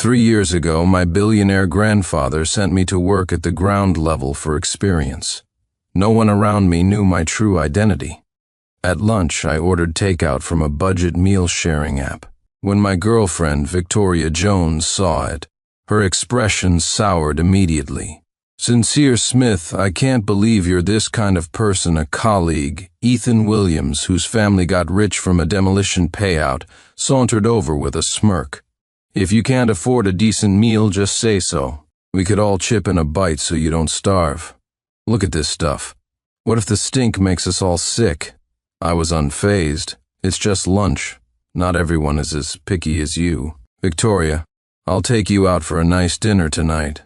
3 years ago, my billionaire grandfather sent me to work at the ground level for experience. No one around me knew my true identity. At lunch, I ordered takeout from a budget meal-sharing app. When my girlfriend, Victoria Jones, saw it, her expression soured immediately. "Sincere Smith, I can't believe you're this kind of person." A colleague, Ethan Williams, whose family got rich from a demolition payout, sauntered over with a smirk. "If you can't afford a decent meal, just say so. We could all chip in a bite so you don't starve. Look at this stuff. What if the stink makes us all sick?" I was unfazed. "It's just lunch. Not everyone is as picky as you. Victoria, I'll take you out for a nice dinner tonight."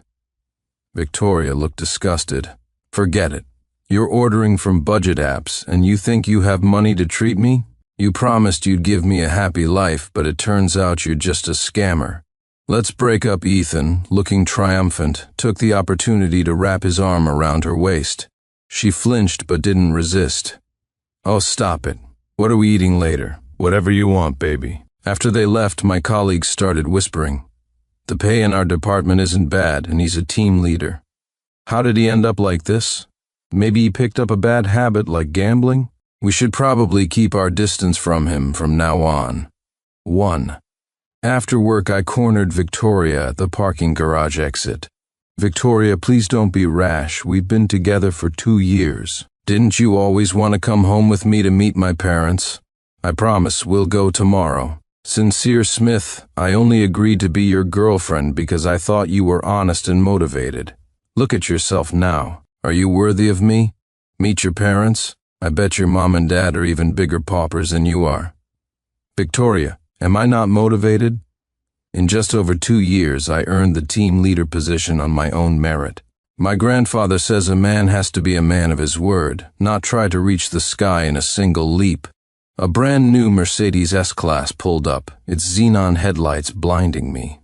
Victoria looked disgusted. "Forget it. You're ordering from budget apps, and you think you have money to treat me? You promised you'd give me a happy life, but it turns out you're just a scammer." "Let's break up." Ethan, looking triumphant, took the opportunity to wrap his arm around her waist. She flinched but didn't resist. "Oh, stop it. What are we eating later?" "Whatever you want, baby." After they left, my colleagues started whispering. "The pay in our department isn't bad, and he's a team leader. How did he end up like this? Maybe he picked up a bad habit like gambling? We should probably keep our distance from him from now on." 1. After work, I cornered Victoria at the parking garage exit. "Victoria, please don't be rash. We've been together for 2 years. Didn't you always want to come home with me to meet my parents? I promise we'll go tomorrow. Sincere Smith, I only agreed to be your girlfriend because I thought you were honest and motivated. Look at yourself now. Are you worthy of me? Meet your parents? I bet your mom and dad are even bigger paupers than you are. Victoria, am I not motivated? In just over 2 years, I earned the team leader position on my own merit. My grandfather says a man has to be a man of his word, not try to reach the sky in a single leap." A brand new Mercedes S-Class pulled up, its xenon headlights blinding me.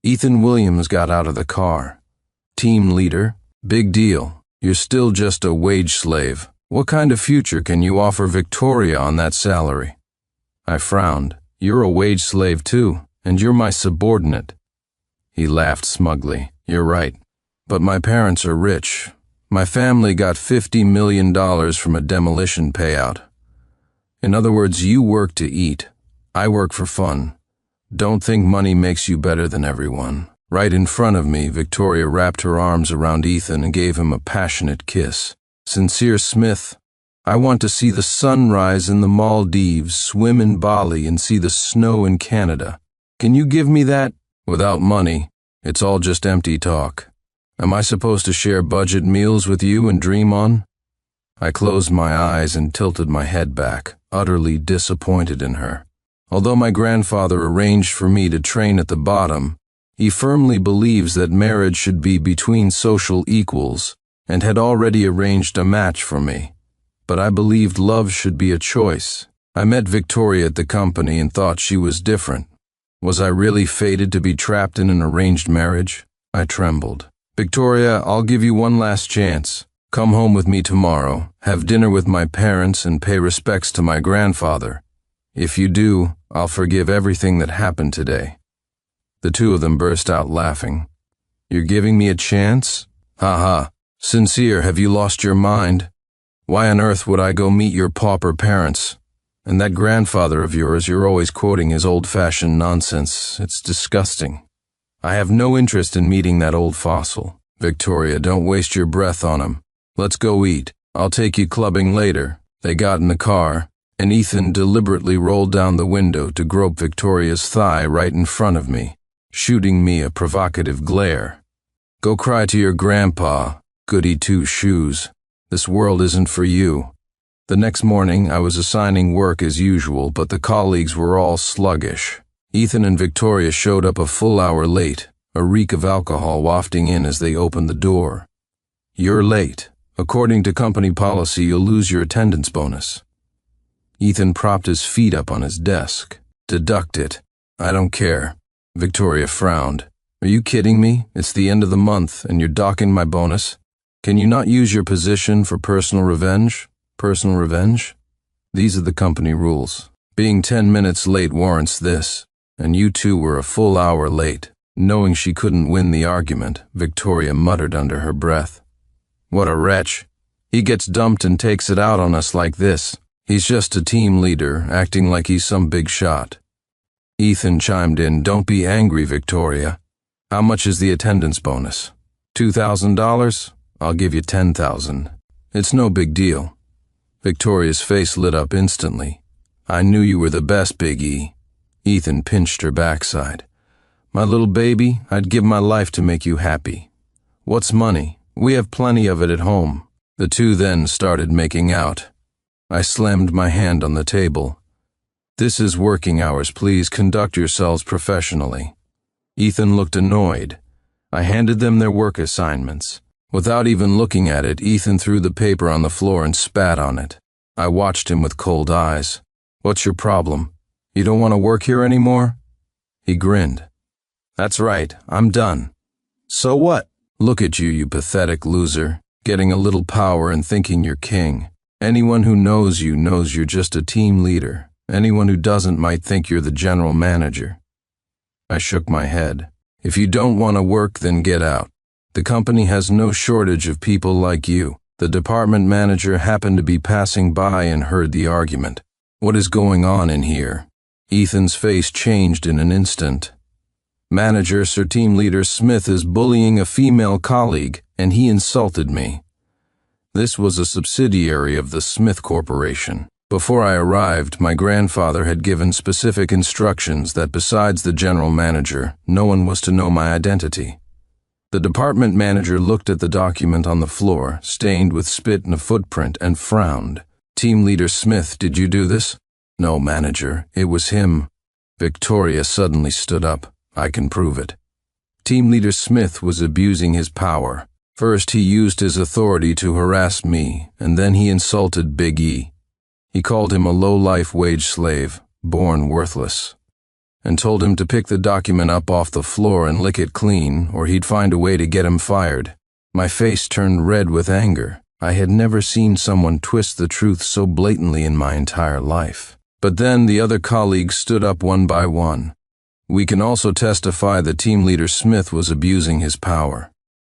Ethan Williams got out of the car. "Team leader? Big deal. You're still just a wage slave. What kind of future can you offer Victoria on that salary?" I frowned. "You're a wage slave too, and you're my subordinate." He laughed smugly. "You're right. But my parents are rich. My family got $50 million from a demolition payout. In other words, you work to eat. I work for fun. Don't think money makes you better than everyone." Right in front of me, Victoria wrapped her arms around Ethan and gave him a passionate kiss. "Sincere Smith, I want to see the sunrise in the Maldives, swim in Bali, and see the snow in Canada. Can you give me that?" "Without money, it's all just empty talk. Am I supposed to share budget meals with you and dream on?" I closed my eyes and tilted my head back, utterly disappointed in her. Although my grandfather arranged for me to train at the bottom, he firmly believes that marriage should be between social equals and had already arranged a match for me. But I believed love should be a choice. I met Victoria at the company and thought she was different. Was I really fated to be trapped in an arranged marriage? I trembled. "Victoria, I'll give you one last chance. Come home with me tomorrow, have dinner with my parents, and pay respects to my grandfather. If you do, I'll forgive everything that happened today." The two of them burst out laughing. "You're giving me a chance? Ha ha. Sincere, have you lost your mind? Why on earth would I go meet your pauper parents? And that grandfather of yours, you're always quoting his old-fashioned nonsense. It's disgusting. I have no interest in meeting that old fossil. Victoria, don't waste your breath on him. Let's go eat. I'll take you clubbing later." They got in the car, and Ethan deliberately rolled down the window to grope Victoria's thigh right in front of me, shooting me a provocative glare. "Go cry to your grandpa, goody two-shoes. This world isn't for you." The next morning, I was assigning work as usual, but the colleagues were all sluggish. Ethan and Victoria showed up a full hour late, a reek of alcohol wafting in as they opened the door. "You're late. According to company policy, you'll lose your attendance bonus." Ethan propped his feet up on his desk. "Deduct it. I don't care." Victoria frowned. "Are you kidding me? It's the end of the month, and you're docking my bonus. Can you not use your position for personal revenge?" "Personal revenge? These are the company rules. Being 10 minutes late warrants this, and you two were a full hour late. Knowing she couldn't win the argument, Victoria muttered under her breath. What a wretch. He gets dumped and takes it out on us like this. He's just a team leader, acting like he's some big shot. Ethan chimed in, Don't be angry, Victoria. How much is the attendance bonus? $2,000? I'll give you $10,000. It's no big deal. Victoria's face lit up instantly. I knew you were the best, Big E. Ethan pinched her backside. My little baby, I'd give my life to make you happy. What's money? We have plenty of it at home. The two then started making out. I slammed my hand on the table. This is working hours. Please conduct yourselves professionally. Ethan looked annoyed. I handed them their work assignments. Without even looking at it, Ethan threw the paper on the floor and spat on it. I watched him with cold eyes. What's your problem? You don't want to work here anymore? He grinned. That's right, I'm done. So what? Look at you, you pathetic loser, getting a little power and thinking you're king. Anyone who knows you knows you're just a team leader. Anyone who doesn't might think you're the general manager. I shook my head. If you don't want to work, then get out. The company has no shortage of people like you. The department manager happened to be passing by and heard the argument. What is going on in here? Ethan's face changed in an instant. Manager Sir Team Leader Smith is bullying a female colleague, and he insulted me. This was a subsidiary of the Smith Corporation. Before I arrived, my grandfather had given specific instructions that besides the general manager, no one was to know my identity. The department manager looked at the document on the floor, stained with spit and a footprint, and frowned. Team Leader Smith, did you do this? No, manager, it was him. Victoria suddenly stood up. I can prove it. Team Leader Smith was abusing his power. First, he used his authority to harass me, and then he insulted Big E. He called him a low-life wage slave, born worthless, and told him to pick the document up off the floor and lick it clean, or he'd find a way to get him fired. My face turned red with anger. I had never seen someone twist the truth so blatantly in my entire life. But then the other colleagues stood up one by one. We can also testify that Team Leader Smith was abusing his power.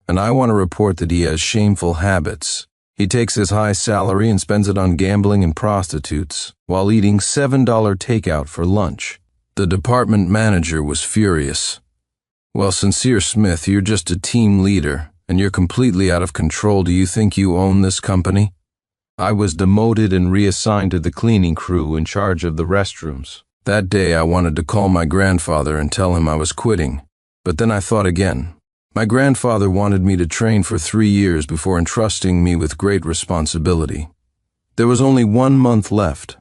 And I want to report that he has shameful habits. He takes his high salary and spends it on gambling and prostitutes, while eating $7 takeout for lunch. The department manager was furious. Well, Sincere Smith, you're just a team leader, and you're completely out of control. Do you think you own this company? I was demoted and reassigned to the cleaning crew in charge of the restrooms. That day I wanted to call my grandfather and tell him I was quitting, but then I thought again. My grandfather wanted me to train for 3 years before entrusting me with great responsibility. There was only 1 month left.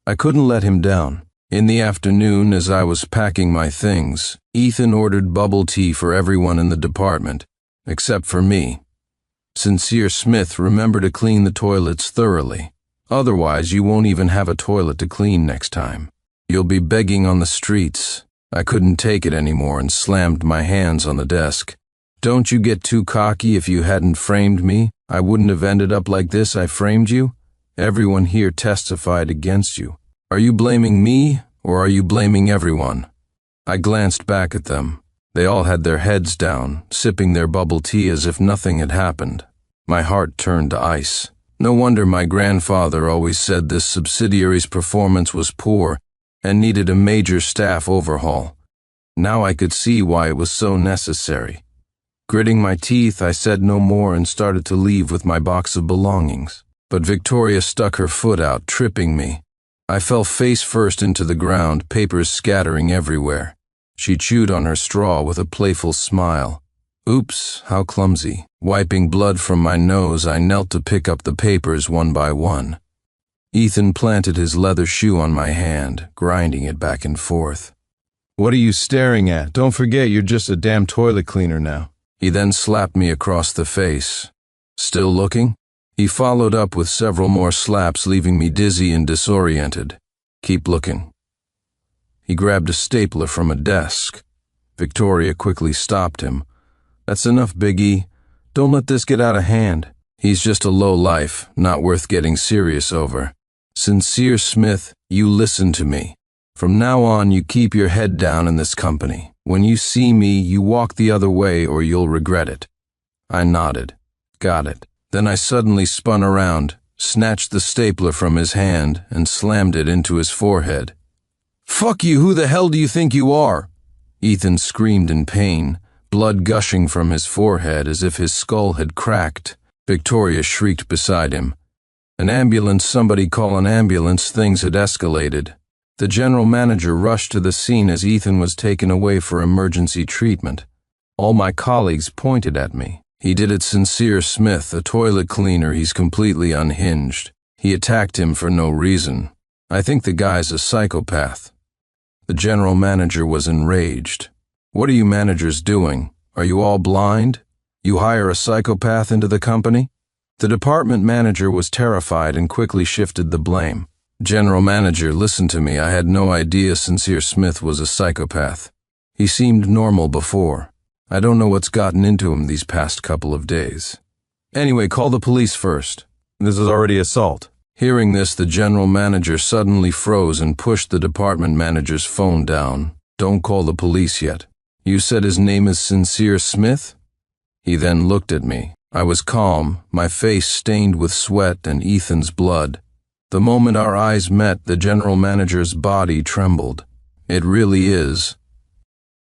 I couldn't let him down. In the afternoon, as I was packing my things, Ethan ordered bubble tea for everyone in the department, except for me. Sincere Smith, remember to clean the toilets thoroughly. Otherwise, you won't even have a toilet to clean next time. You'll be begging on the streets. I couldn't take it anymore and slammed my hands on the desk. Don't you get too cocky. If you hadn't framed me, I wouldn't have ended up like this. I framed you. Everyone here testified against you. Are you blaming me, or are you blaming everyone? I glanced back at them. They all had their heads down, sipping their bubble tea as if nothing had happened. My heart turned to ice. No wonder my grandfather always said this subsidiary's performance was poor and needed a major staff overhaul. Now I could see why it was so necessary. Gritting my teeth, I said no more and started to leave with my box of belongings. But Victoria stuck her foot out, tripping me. I fell face first into the ground, papers scattering everywhere. She chewed on her straw with a playful smile. Oops, how clumsy. Wiping blood from my nose, I knelt to pick up the papers one by one. Ethan planted his leather shoe on my hand, grinding it back and forth. What are you staring at? Don't forget you're just a damn toilet cleaner now. He then slapped me across the face. Still looking? He followed up with several more slaps, leaving me dizzy and disoriented. Keep looking. He grabbed a stapler from a desk. Victoria quickly stopped him. That's enough, Big E. Don't let this get out of hand. He's just a lowlife, not worth getting serious over. Sincere Smith, you listen to me. From now on, you keep your head down in this company. When you see me, you walk the other way or you'll regret it." I nodded. Got it. Then I suddenly spun around, snatched the stapler from his hand, and slammed it into his forehead. "Fuck you, who the hell do you think you are?" Ethan screamed in pain, blood gushing from his forehead as if his skull had cracked. Victoria shrieked beside him. "An ambulance, somebody call an ambulance," things had escalated. The general manager rushed to the scene as Ethan was taken away for emergency treatment. All my colleagues pointed at me. "He did it, Sincere Smith, a toilet cleaner. He's completely unhinged. He attacked him for no reason. I think the guy's a psychopath." The general manager was enraged. "What are you managers doing? Are you all blind? You hire a psychopath into the company?" The department manager was terrified and quickly shifted the blame. "General manager, listen to me. I had no idea Sincere Smith was a psychopath. He seemed normal before. I don't know what's gotten into him these past couple of days. Anyway, call the police first. This is already assault." Hearing this, the general manager suddenly froze and pushed the department manager's phone down. "Don't call the police yet. You said his name is Sincere Smith?" He then looked at me. I was calm, my face stained with sweat and Ethan's blood. The moment our eyes met, the general manager's body trembled. "It really is.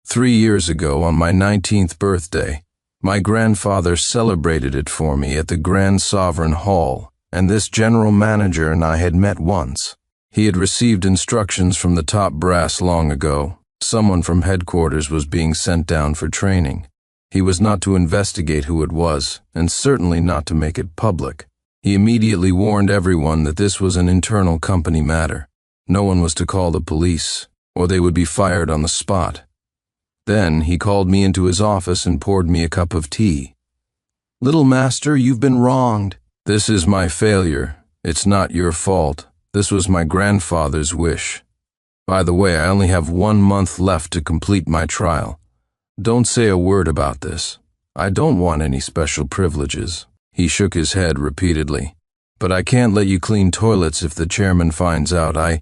3 years ago, on my 19th birthday, my grandfather celebrated it for me at the Grand Sovereign Hall, and this general manager and I had met once. He had received instructions from the top brass long ago. Someone from headquarters was being sent down for training. He was not to investigate who it was, and certainly not to make it public. He immediately warned everyone that this was an internal company matter. No one was to call the police, or they would be fired on the spot. Then he called me into his office and poured me a cup of tea. "Little master, you've been wronged. This is my failure. It's not your fault. This was my grandfather's wish. By the way, I only have 1 month left to complete my trial. Don't say a word about this. I don't want any special privileges." He shook his head repeatedly. "But I can't let you clean toilets if the chairman finds out. I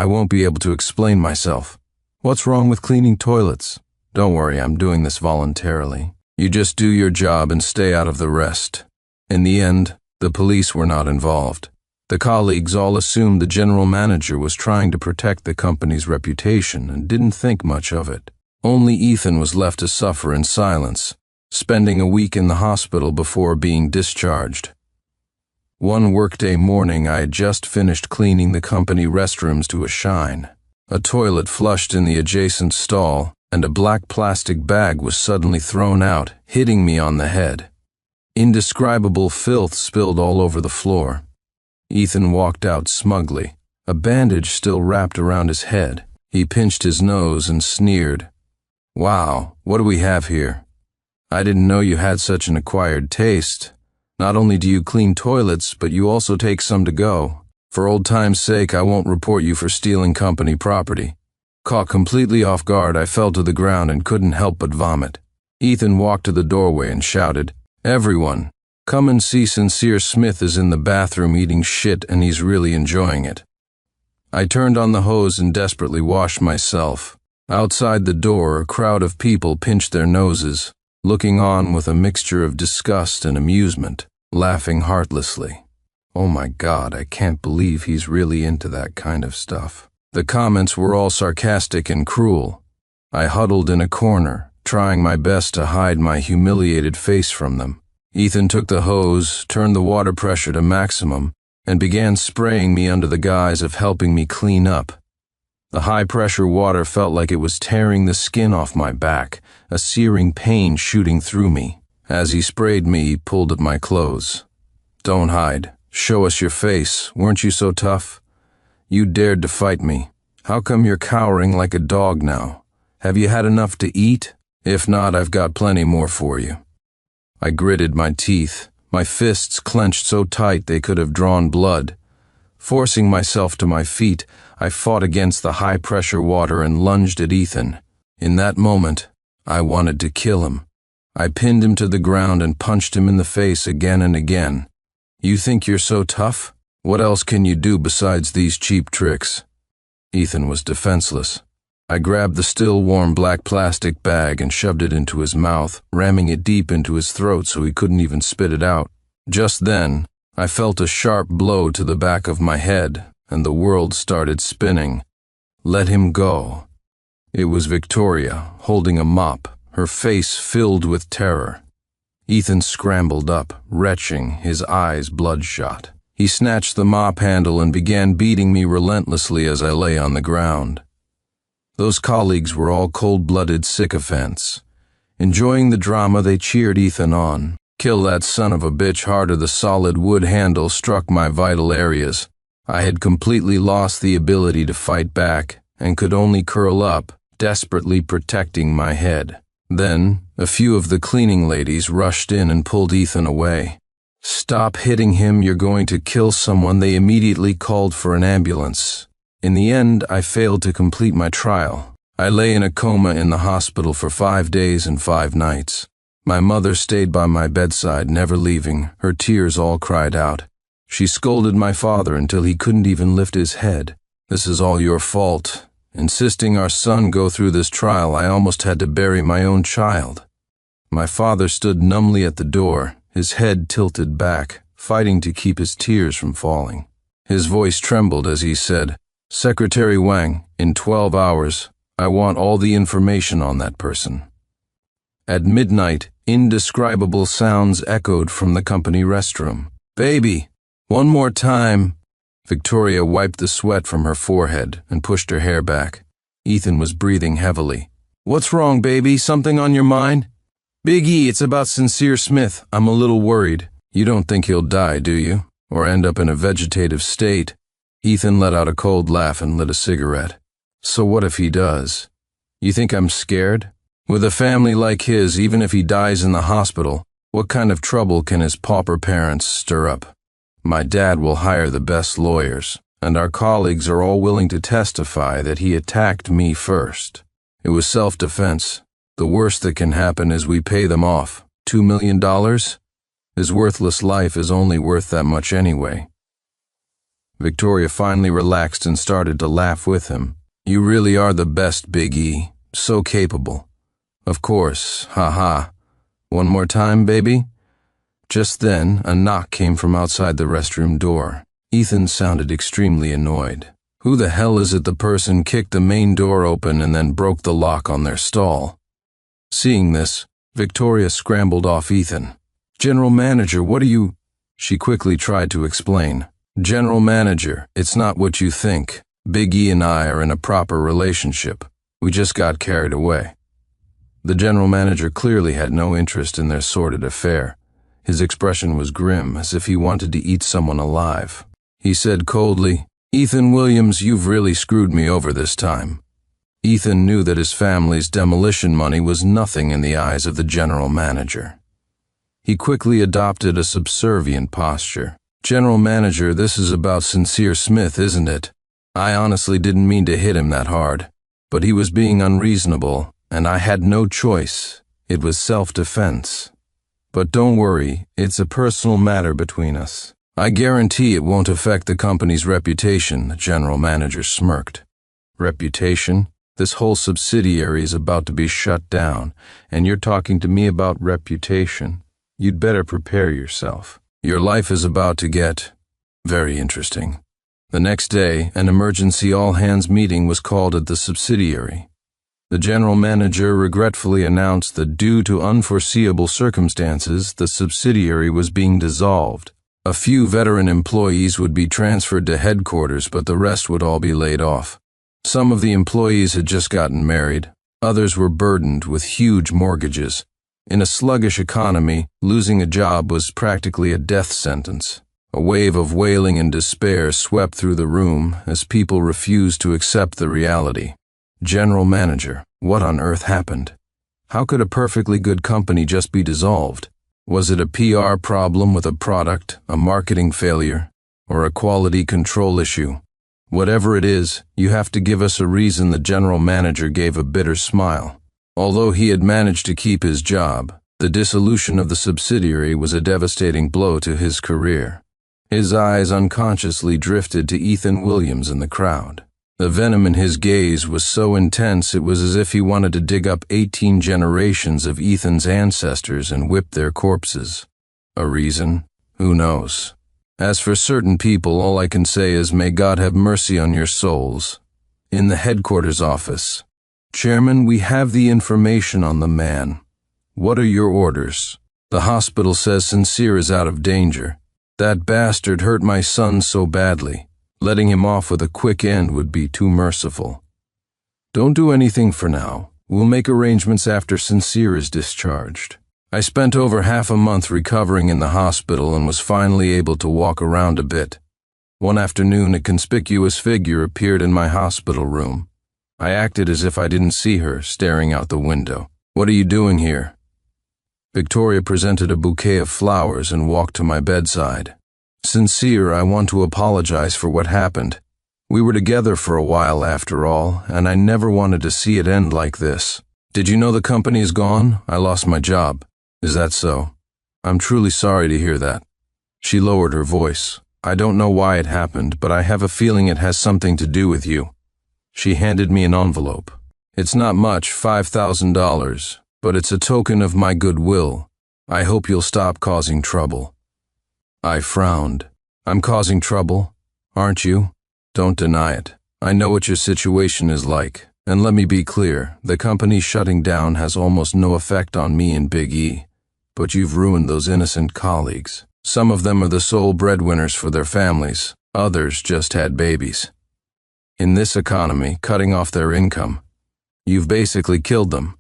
won't be able to explain myself." "What's wrong with cleaning toilets?" "Don't worry, I'm doing this voluntarily. You just do your job and stay out of the rest." In the end, the police were not involved. The colleagues all assumed the general manager was trying to protect the company's reputation and didn't think much of it. Only Ethan was left to suffer in silence, spending a week in the hospital before being discharged. One workday morning, I had just finished cleaning the company restrooms to a shine. A toilet flushed in the adjacent stall, and a black plastic bag was suddenly thrown out, hitting me on the head. Indescribable filth spilled all over the floor. Ethan walked out smugly, a bandage still wrapped around his head. He pinched his nose and sneered. "Wow, what do we have here? I didn't know you had such an acquired taste. Not only do you clean toilets, but you also take some to go. For old time's sake, I won't report you for stealing company property." Caught completely off guard, I fell to the ground and couldn't help but vomit. Ethan walked to the doorway and shouted, "Everyone, come and see Sincere Smith is in the bathroom eating shit and he's really enjoying it." I turned on the hose and desperately washed myself. Outside the door, a crowd of people pinched their noses, looking on with a mixture of disgust and amusement, laughing heartlessly. "Oh my God, I can't believe he's really into that kind of stuff." The comments were all sarcastic and cruel. I huddled in a corner, trying my best to hide my humiliated face from them. Ethan took the hose, turned the water pressure to maximum, and began spraying me under the guise of helping me clean up. The high-pressure water felt like it was tearing the skin off my back, a searing pain shooting through me. As he sprayed me, he pulled at my clothes. "Don't hide. Show us your face. Weren't you so tough? You dared to fight me. How come you're cowering like a dog now? Have you had enough to eat? If not, I've got plenty more for you." I gritted my teeth, my fists clenched so tight they could have drawn blood. Forcing myself to my feet, I fought against the high-pressure water and lunged at Ethan. In that moment, I wanted to kill him. I pinned him to the ground and punched him in the face again and again. "You think you're so tough? What else can you do besides these cheap tricks?" Ethan was defenseless. I grabbed the still warm black plastic bag and shoved it into his mouth, ramming it deep into his throat so he couldn't even spit it out. Just then, I felt a sharp blow to the back of my head, and the world started spinning. Let him go. It was Victoria, holding a mop, her face filled with terror. Ethan scrambled up, retching, his eyes bloodshot. He snatched the mop handle and began beating me relentlessly as I lay on the ground. Those colleagues were all cold-blooded sycophants. Enjoying the drama, they cheered Ethan on. Kill that son of a bitch harder. The solid wood handle struck my vital areas. I had completely lost the ability to fight back and could only curl up, desperately protecting my head. Then, a few of the cleaning ladies rushed in and pulled Ethan away. Stop hitting him, you're going to kill someone. They immediately called for an ambulance. In the end, I failed to complete my trial. I lay in a coma in the hospital for 5 days and 5 nights. My mother stayed by my bedside, never leaving. Her tears all cried out. She scolded my father until he couldn't even lift his head. This is all your fault. Insisting our son go through this trial, I almost had to bury my own child. My father stood numbly at the door, his head tilted back, fighting to keep his tears from falling. His voice trembled as he said, "Secretary Wang, in 12 hours, I want all the information on that person." At midnight, indescribable sounds echoed from the company restroom. "Baby, one more time." Victoria wiped the sweat from her forehead and pushed her hair back. Ethan was breathing heavily. "What's wrong, baby? Something on your mind?" "Big E, it's about Sincere Smith. I'm a little worried." "You don't think he'll die, do you? Or end up in a vegetative state?" Ethan let out a cold laugh and lit a cigarette. "So what if he does? You think I'm scared? With a family like his, even if he dies in the hospital, what kind of trouble can his pauper parents stir up? My dad will hire the best lawyers, and our colleagues are all willing to testify that he attacked me first. It was self-defense. The worst that can happen is we pay them off. $2 million? His worthless life is only worth that much anyway." Victoria finally relaxed and started to laugh with him. "You really are the best, Big E. So capable." "Of course, ha-ha. One more time, baby?" Just then, a knock came from outside the restroom door. Ethan sounded extremely annoyed. Who the hell is it? The person kicked the main door open and then broke the lock on their stall. Seeing this, Victoria scrambled off Ethan. "General Manager, what are you—" She quickly tried to explain. "General Manager, it's not what you think. Big E and I are in a proper relationship. We just got carried away." The general manager clearly had no interest in their sordid affair. His expression was grim, as if he wanted to eat someone alive. He said coldly, "Ethan Williams, you've really screwed me over this time." Ethan knew that his family's demolition money was nothing in the eyes of the general manager. He quickly adopted a subservient posture. "General Manager, this is about Sincere Smith, isn't it? I honestly didn't mean to hit him that hard, but he was being unreasonable, and I had no choice. It was self-defense. But don't worry, it's a personal matter between us. I guarantee it won't affect the company's reputation," the general manager smirked. "Reputation? This whole subsidiary is about to be shut down, and you're talking to me about reputation. You'd better prepare yourself. Your life is about to get very interesting." The next day, an emergency all-hands meeting was called at the subsidiary. The general manager regretfully announced that due to unforeseeable circumstances, the subsidiary was being dissolved. A few veteran employees would be transferred to headquarters, but the rest would all be laid off. Some of the employees had just gotten married. Others were burdened with huge mortgages. In a sluggish economy, losing a job was practically a death sentence. A wave of wailing and despair swept through the room as people refused to accept the reality. "General Manager, what on earth happened? How could a perfectly good company just be dissolved? Was it a PR problem with a product, a marketing failure, or a quality control issue? Whatever it is, you have to give us a reason." The general manager gave a bitter smile. Although he had managed to keep his job, the dissolution of the subsidiary was a devastating blow to his career. His eyes unconsciously drifted to Ethan Williams in the crowd. The venom in his gaze was so intense it was as if he wanted to dig up 18 generations of Ethan's ancestors and whip their corpses. A reason? Who knows? As for certain people, all I can say is may God have mercy on your souls. In the headquarters office. Chairman, we have the information on the man. What are your orders? The hospital says Sincere is out of danger. That bastard hurt my son so badly. Letting him off with a quick end would be too merciful. Don't do anything for now. We'll make arrangements after Sincere is discharged. I spent over half a month recovering in the hospital and was finally able to walk around a bit. One afternoon, a conspicuous figure appeared in my hospital room. I acted as if I didn't see her, staring out the window. What are you doing here? Victoria presented a bouquet of flowers and walked to my bedside. Sincere, I want to apologize for what happened. We were together for a while after all, and I never wanted to see it end like this. Did you know the company is gone? I lost my job. Is that so? I'm truly sorry to hear that. She lowered her voice. I don't know why it happened, but I have a feeling it has something to do with you. She handed me an envelope. It's not much, $5,000, but it's a token of my goodwill. I hope you'll stop causing trouble. I frowned. I'm causing trouble, aren't you? Don't deny it. I know what your situation is like, and let me be clear, the company shutting down has almost no effect on me and Big E, but you've ruined those innocent colleagues. Some of them are the sole breadwinners for their families, others just had babies. In this economy, cutting off their income, you've basically killed them.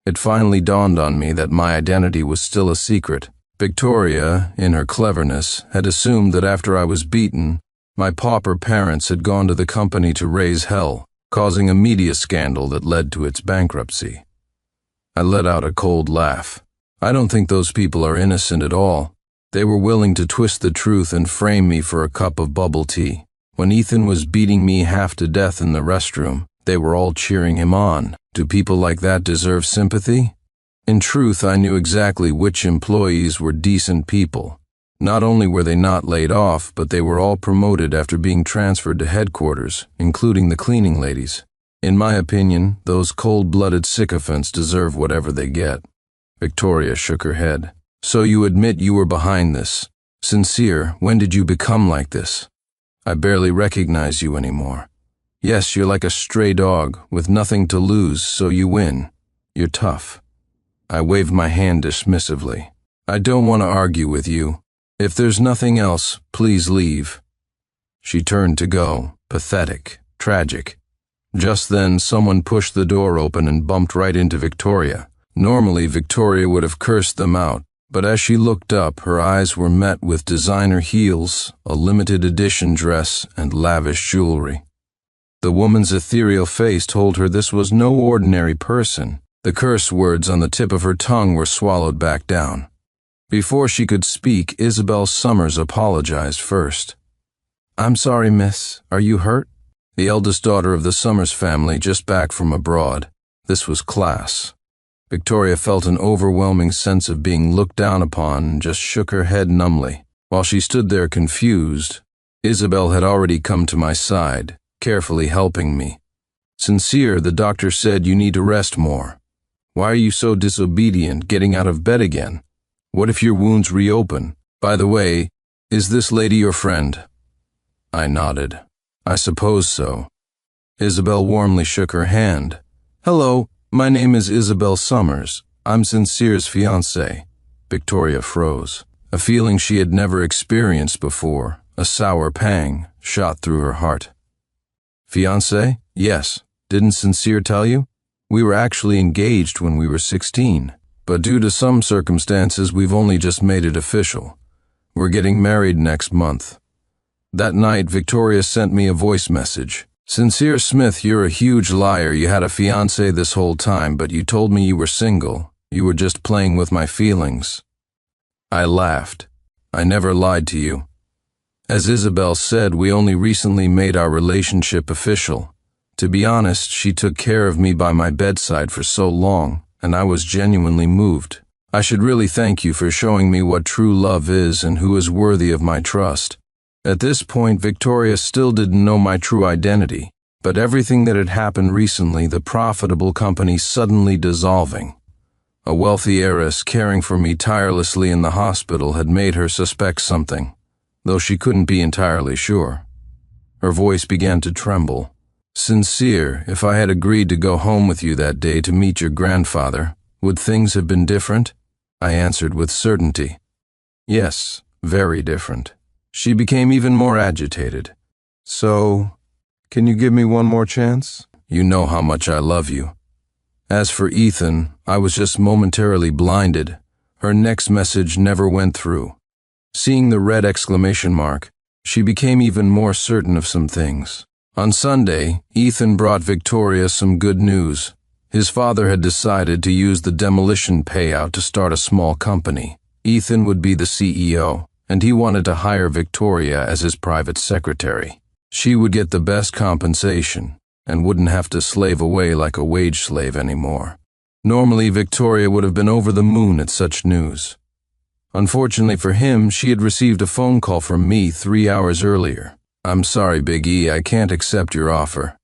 It finally dawned on me that my identity was still a secret. Victoria, in her cleverness, had assumed that after I was beaten, my pauper parents had gone to the company to raise hell, causing a media scandal that led to its bankruptcy. I let out a cold laugh. I don't think those people are innocent at all. They were willing to twist the truth and frame me for a cup of bubble tea. When Ethan was beating me half to death in the restroom, they were all cheering him on. Do people like that deserve sympathy? In truth, I knew exactly which employees were decent people. Not only were they not laid off, but they were all promoted after being transferred to headquarters, including the cleaning ladies. In my opinion, those cold-blooded sycophants deserve whatever they get. Victoria shook her head. So you admit you were behind this. Sincere, when did you become like this? I barely recognize you anymore. Yes, you're like a stray dog, with nothing to lose, so you win. You're tough. I waved my hand dismissively. I don't want to argue with you. If there's nothing else, please leave. She turned to go, pathetic, tragic. Just then, someone pushed the door open and bumped right into Victoria. Normally, Victoria would have cursed them out, but as she looked up, her eyes were met with designer heels, a limited edition dress, and lavish jewelry. The woman's ethereal face told her this was no ordinary person. The curse words on the tip of her tongue were swallowed back down. Before she could speak, Isabel Summers apologized first. I'm sorry, miss. Are you hurt? The eldest daughter of the Summers family, just back from abroad. This was class. Victoria felt an overwhelming sense of being looked down upon and just shook her head numbly. While she stood there confused, Isabel had already come to my side, carefully helping me. Sincere, the doctor said you need to rest more. Why are you so disobedient, getting out of bed again? What if your wounds reopen? By the way, is this lady your friend? I nodded. I suppose so. Isabel warmly shook her hand. Hello, my name is Isabel Summers. I'm Sincere's fiancée. Victoria froze. A feeling she had never experienced before, a sour pang, shot through her heart. Fiancée? Yes. Didn't Sincere tell you? We were actually engaged when we were 16, but due to some circumstances, we've only just made it official. We're getting married next month. That night, Victoria sent me a voice message. Sincere Smith, you're a huge liar. You had a fiancé this whole time, but you told me you were single. You were just playing with my feelings. I laughed. I never lied to you. As Isabel said, we only recently made our relationship official. To be honest, she took care of me by my bedside for so long, and I was genuinely moved. I should really thank you for showing me what true love is and who is worthy of my trust. At this point, Victoria still didn't know my true identity. But everything that had happened recently, the profitable company suddenly dissolving, a wealthy heiress caring for me tirelessly in the hospital had made her suspect something, though she couldn't be entirely sure. Her voice began to tremble. "Sincere, if I had agreed to go home with you that day to meet your grandfather, would things have been different?" I answered with certainty. "Yes, very different." She became even more agitated. "So, can you give me one more chance? You know how much I love you." As for Ethan, I was just momentarily blinded. Her next message never went through. Seeing the red exclamation mark, she became even more certain of some things. On Sunday, Ethan brought Victoria some good news. His father had decided to use the demolition payout to start a small company. Ethan would be the CEO, and he wanted to hire Victoria as his private secretary. She would get the best compensation and wouldn't have to slave away like a wage slave anymore. Normally, Victoria would have been over the moon at such news. Unfortunately for him, she had received a phone call from me 3 hours earlier. "I'm sorry, Big E, I can't accept your offer."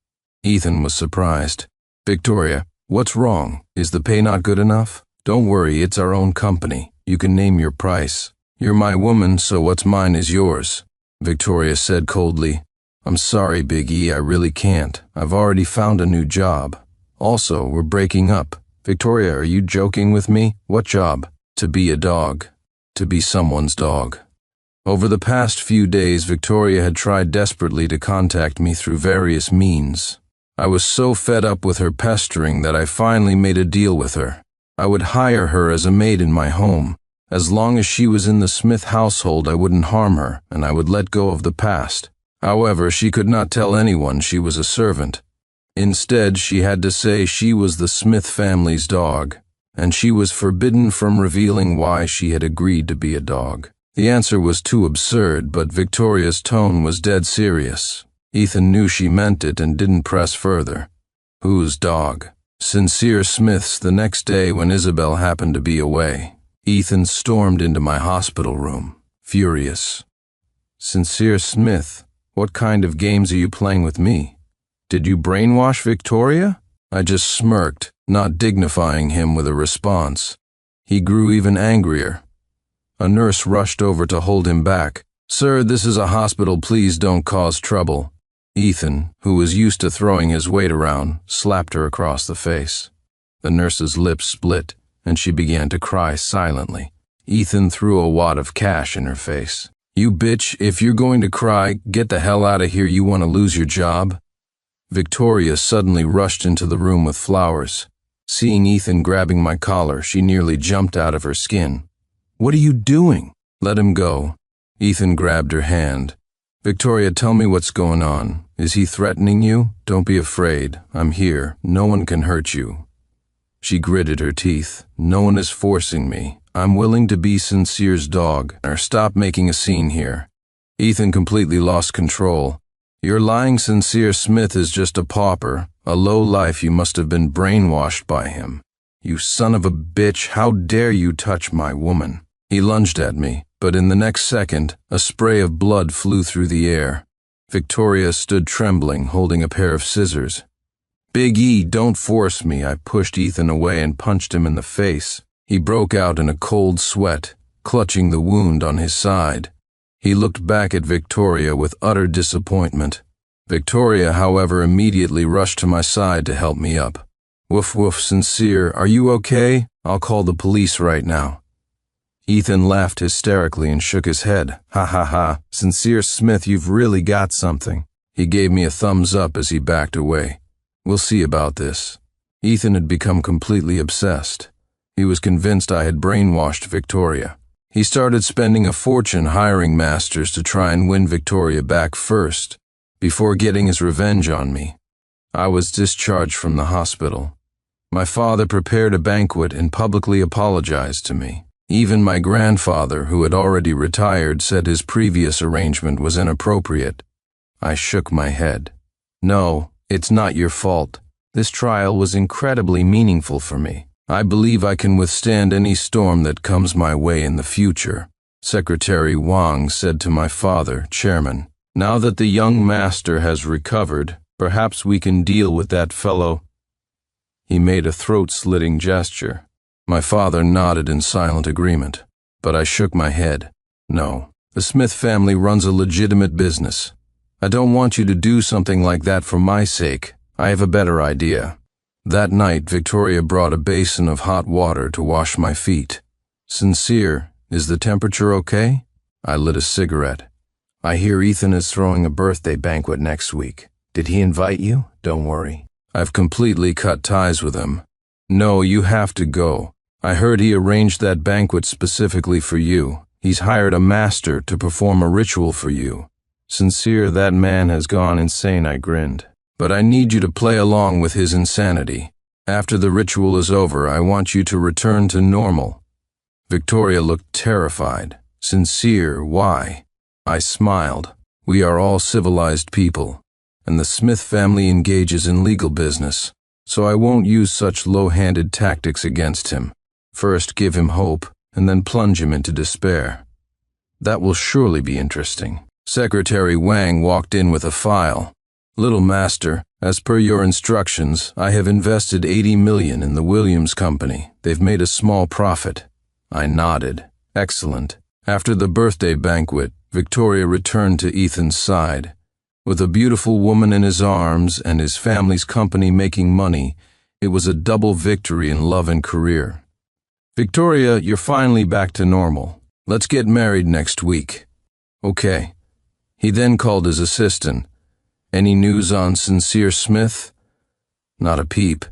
Ethan was surprised. "Victoria, what's wrong? Is the pay not good enough?" "Don't worry, it's our own company. You can name your price. You're my woman, so what's mine is yours," Victoria said coldly. "I'm sorry, Big E, I really can't. I've already found a new job. Also, we're breaking up." "Victoria, are you joking with me? What job?" "To be a dog. To be someone's dog." Over the past few days, Victoria had tried desperately to contact me through various means. I was so fed up with her pestering that I finally made a deal with her. I would hire her as a maid in my home. As long as she was in the Smith household, I wouldn't harm her, and I would let go of the past. However, she could not tell anyone she was a servant. Instead, she had to say she was the Smith family's dog, and she was forbidden from revealing why she had agreed to be a dog. The answer was too absurd, but Victoria's tone was dead serious. Ethan knew she meant it and didn't press further. "Whose dog?" "Sincere Smith's." The next day, when Isabel happened to be away, Ethan stormed into my hospital room, furious. "Sincere Smith? What kind of games are you playing with me? Did you brainwash Victoria?" I just smirked, not dignifying him with a response. He grew even angrier. A nurse rushed over to hold him back. "Sir, this is a hospital, please don't cause trouble." Ethan, who was used to throwing his weight around, slapped her across the face. The nurse's lips split, and she began to cry silently. Ethan threw a wad of cash in her face. "You bitch, if you're going to cry, get the hell out of here. You want to lose your job?" Victoria suddenly rushed into the room with flowers. Seeing Ethan grabbing my collar, she nearly jumped out of her skin. "What are you doing?" "Let him go." Ethan grabbed her hand. "Victoria, tell me what's going on. Is he threatening you? Don't be afraid. I'm here. No one can hurt you." She gritted her teeth. "No one is forcing me. I'm willing to be Sincere's dog. Or stop making a scene here." Ethan completely lost control. "You're lying. Sincere Smith is just a pauper, a low life. You must have been brainwashed by him. You son of a bitch, how dare you touch my woman?" He lunged at me, but in the next second, a spray of blood flew through the air. Victoria stood trembling, holding a pair of scissors. "Big E, don't force me." I pushed Ethan away and punched him in the face. He broke out in a cold sweat, clutching the wound on his side. He looked back at Victoria with utter disappointment. Victoria, however, immediately rushed to my side to help me up. "Woof woof, Sincere, are you okay? I'll call the police right now." Ethan laughed hysterically and shook his head. "Ha ha ha, Sincere Smith, you've really got something." He gave me a thumbs up as he backed away. "We'll see about this." Ethan had become completely obsessed. He was convinced I had brainwashed Victoria. He started spending a fortune hiring masters to try and win Victoria back first, before getting his revenge on me. I was discharged from the hospital. My father prepared a banquet and publicly apologized to me. Even my grandfather, who had already retired, said his previous arrangement was inappropriate. I shook my head. "No, it's not your fault. This trial was incredibly meaningful for me. I believe I can withstand any storm that comes my way in the future," Secretary Wang said to my father, Chairman. "Now that the young master has recovered, Perhaps we can deal with that fellow." He made a throat-slitting gesture. My father nodded in silent agreement, but I shook my head. "No, the Smith family runs a legitimate business. I don't want you to do something like that for my sake. I have a better idea." That night, Victoria brought a basin of hot water to wash my feet. "Sincere, is the temperature okay?" I lit a cigarette. "I hear Ethan is throwing a birthday banquet next week. Did he invite you? Don't worry. I've completely cut ties with him." "No, you have to go. I heard he arranged that banquet specifically for you. He's hired a master to perform a ritual for you." "Sincere, that man has gone insane," I grinned. "But I need you to play along with his insanity. After the ritual is over, I want you to return to normal." Victoria looked terrified. "Sincere, why?" I smiled. "We are all civilized people, and the Smith family engages in legal business, so I won't use such low-handed tactics against him. First give him hope, and then plunge him into despair. That will surely be interesting." Secretary Wang walked in with a file. "Little master, as per your instructions, I have invested $80 million in the Williams Company. They've made a small profit." I nodded. "Excellent." After the birthday banquet, Victoria returned to Ethan's side. With a beautiful woman in his arms and his family's company making money, it was a double victory in love and career. "Victoria, you're finally back to normal. Let's get married next week." "Okay." He then called his assistant. "Any news on Sincere Smith?" "Not a peep.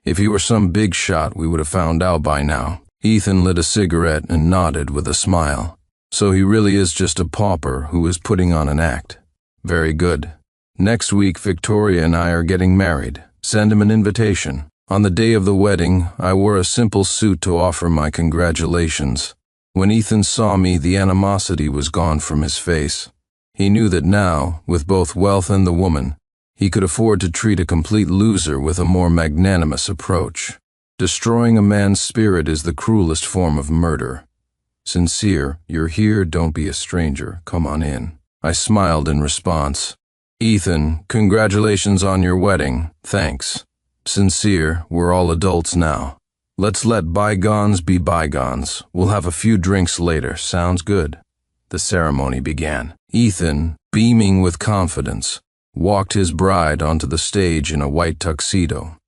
If he were some big shot, we would have found out by now." Ethan lit a cigarette and nodded with a smile. "So he really is just a pauper who is putting on an act. Very good. Next week, Victoria and I are getting married. Send him an invitation." On the day of the wedding, I wore a simple suit to offer my congratulations. When Ethan saw me, the animosity was gone from his face. He knew that now, with both wealth and the woman, he could afford to treat a complete loser with a more magnanimous approach. Destroying a man's spirit is the cruelest form of murder. "Sincere, you're here, don't be a stranger, come on in." I smiled in response. "Ethan, congratulations on your wedding, thanks. Sincere, we're all adults now. Let's let bygones be bygones. We'll have a few drinks later, sounds good." The ceremony began. Ethan, beaming with confidence, walked his bride onto the stage in a white tuxedo.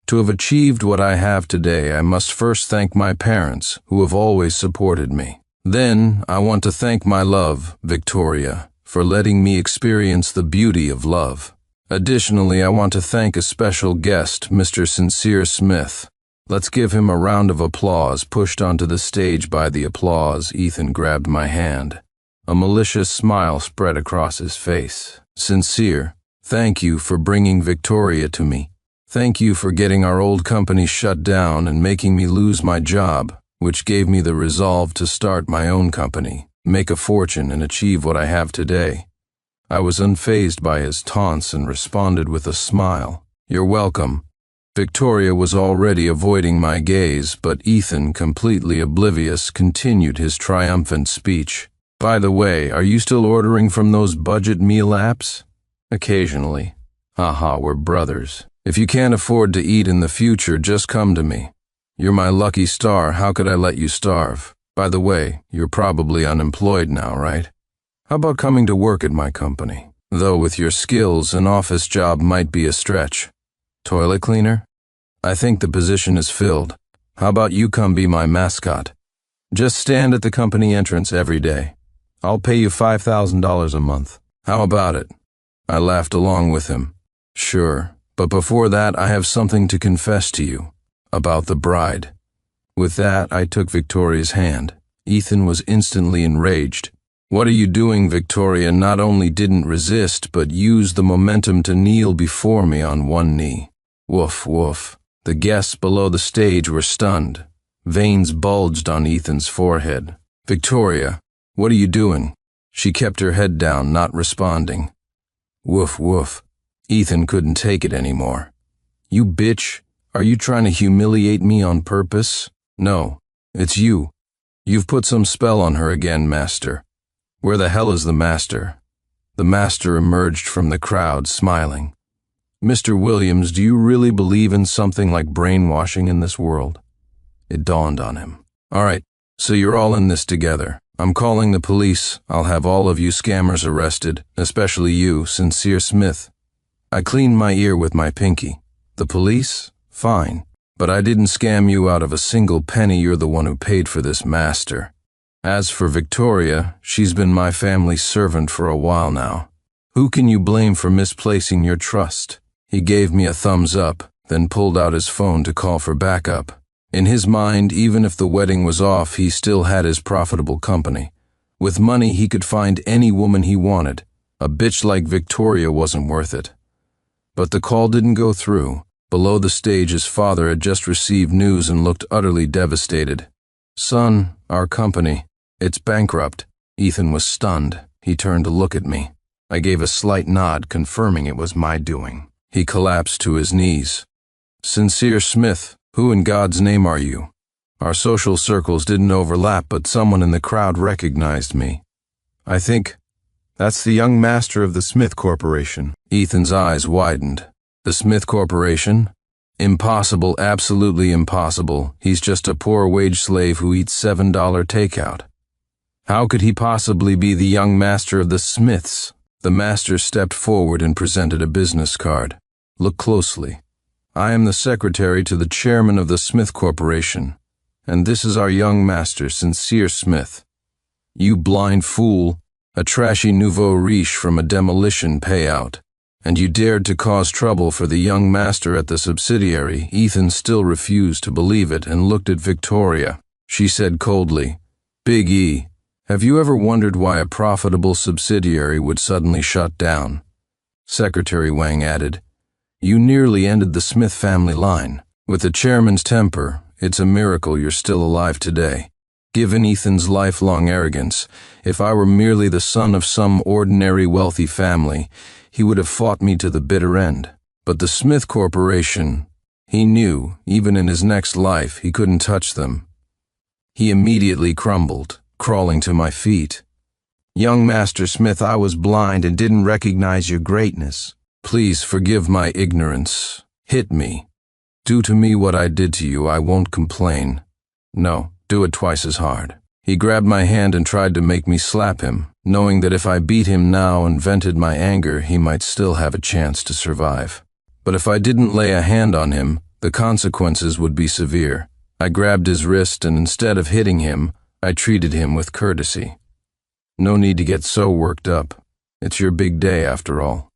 To have achieved what I have today, I must first thank my parents, who have always supported me. Then, I want to thank my love, Victoria, for letting me experience the beauty of love. Additionally, I want to thank a special guest, Mr. Sincere Smith. Let's give him a round of applause. Pushed onto the stage by the applause, Ethan grabbed my hand. A malicious smile spread across his face. "Sincere, thank you for bringing Victoria to me. Thank you for getting our old company shut down and making me lose my job, which gave me the resolve to start my own company, make a fortune, and achieve what I have today." I was unfazed by his taunts and responded with a smile. "You're welcome." Victoria was already avoiding my gaze, but Ethan, completely oblivious, continued his triumphant speech. "By the way, are you still ordering from those budget meal apps?" "Occasionally." "Haha, we're brothers. If you can't afford to eat in the future, just come to me. You're my lucky star, how could I let you starve? By the way, you're probably unemployed now, right? How about coming to work at my company? Though with your skills, an office job might be a stretch. Toilet cleaner? I think the position is filled. How about you come be my mascot? Just stand at the company entrance every day. I'll pay you $5,000 a month. How about it?" I laughed along with him. "Sure. But before that, I have something to confess to you, about the bride." With that, I took Victoria's hand. Ethan was instantly enraged. "What are you doing?" Victoria not only didn't resist, but used the momentum to kneel before me on one knee. Woof, woof. The guests below the stage were stunned. Veins bulged on Ethan's forehead. "Victoria, what are you doing?" She kept her head down, not responding. Woof, woof. Ethan couldn't take it anymore. "You bitch, are you trying to humiliate me on purpose?" "No, it's you. You've put some spell on her again, master." "Where the hell is the master?" The master emerged from the crowd, smiling. Mr. Williams, do you really believe in something like brainwashing in this world? It dawned on him. All right, so you're all in this together. I'm calling the police. I'll have all of you scammers arrested, especially you, Sincere Smith. I cleaned my ear with my pinky. The police? Fine. But I didn't scam you out of a single penny. You're the one who paid for this master. As for Victoria, she's been my family's servant for a while now. Who can you blame for misplacing your trust? He gave me a thumbs up, then pulled out his phone to call for backup. In his mind, even if the wedding was off, he still had his profitable company. With money, he could find any woman he wanted. A bitch like Victoria wasn't worth it. But the call didn't go through. Below the stage, his father had just received news and looked utterly devastated. Son, our company, it's bankrupt. Ethan was stunned. He turned to look at me. I gave a slight nod, confirming it was my doing. He collapsed to his knees. Sincere Smith, who in God's name are you? Our social circles didn't overlap, but someone in the crowd recognized me. I think that's the young master of the Smith Corporation. Ethan's eyes widened. The Smith Corporation? Impossible, absolutely impossible. He's just a poor wage slave who eats $7 takeout. How could he possibly be the young master of the Smiths? The master stepped forward and presented a business card. Look closely. I am the secretary to the chairman of the Smith Corporation, and this is our young master, Sincere Smith. You blind fool, a trashy nouveau riche from a demolition payout. And you dared to cause trouble for the young master at the subsidiary. Ethan still refused to believe it and looked at Victoria. She said coldly, Big E, have you ever wondered why a profitable subsidiary would suddenly shut down? Secretary Wang added, You nearly ended the Smith family line. With the chairman's temper, it's a miracle you're still alive today. Given Ethan's lifelong arrogance, if I were merely the son of some ordinary wealthy family, he would have fought me to the bitter end. But the Smith Corporation, he knew, even in his next life, he couldn't touch them. He immediately crumbled, crawling to my feet. Young Master Smith, I was blind and didn't recognize your greatness. Please forgive my ignorance. Hit me. Do to me what I did to you. I won't complain. No, do it twice as hard. He grabbed my hand and tried to make me slap him, knowing that if I beat him now and vented my anger, he might still have a chance to survive. But if I didn't lay a hand on him, the consequences would be severe. I grabbed his wrist and instead of hitting him, I treated him with courtesy. No need to get so worked up. It's your big day after all.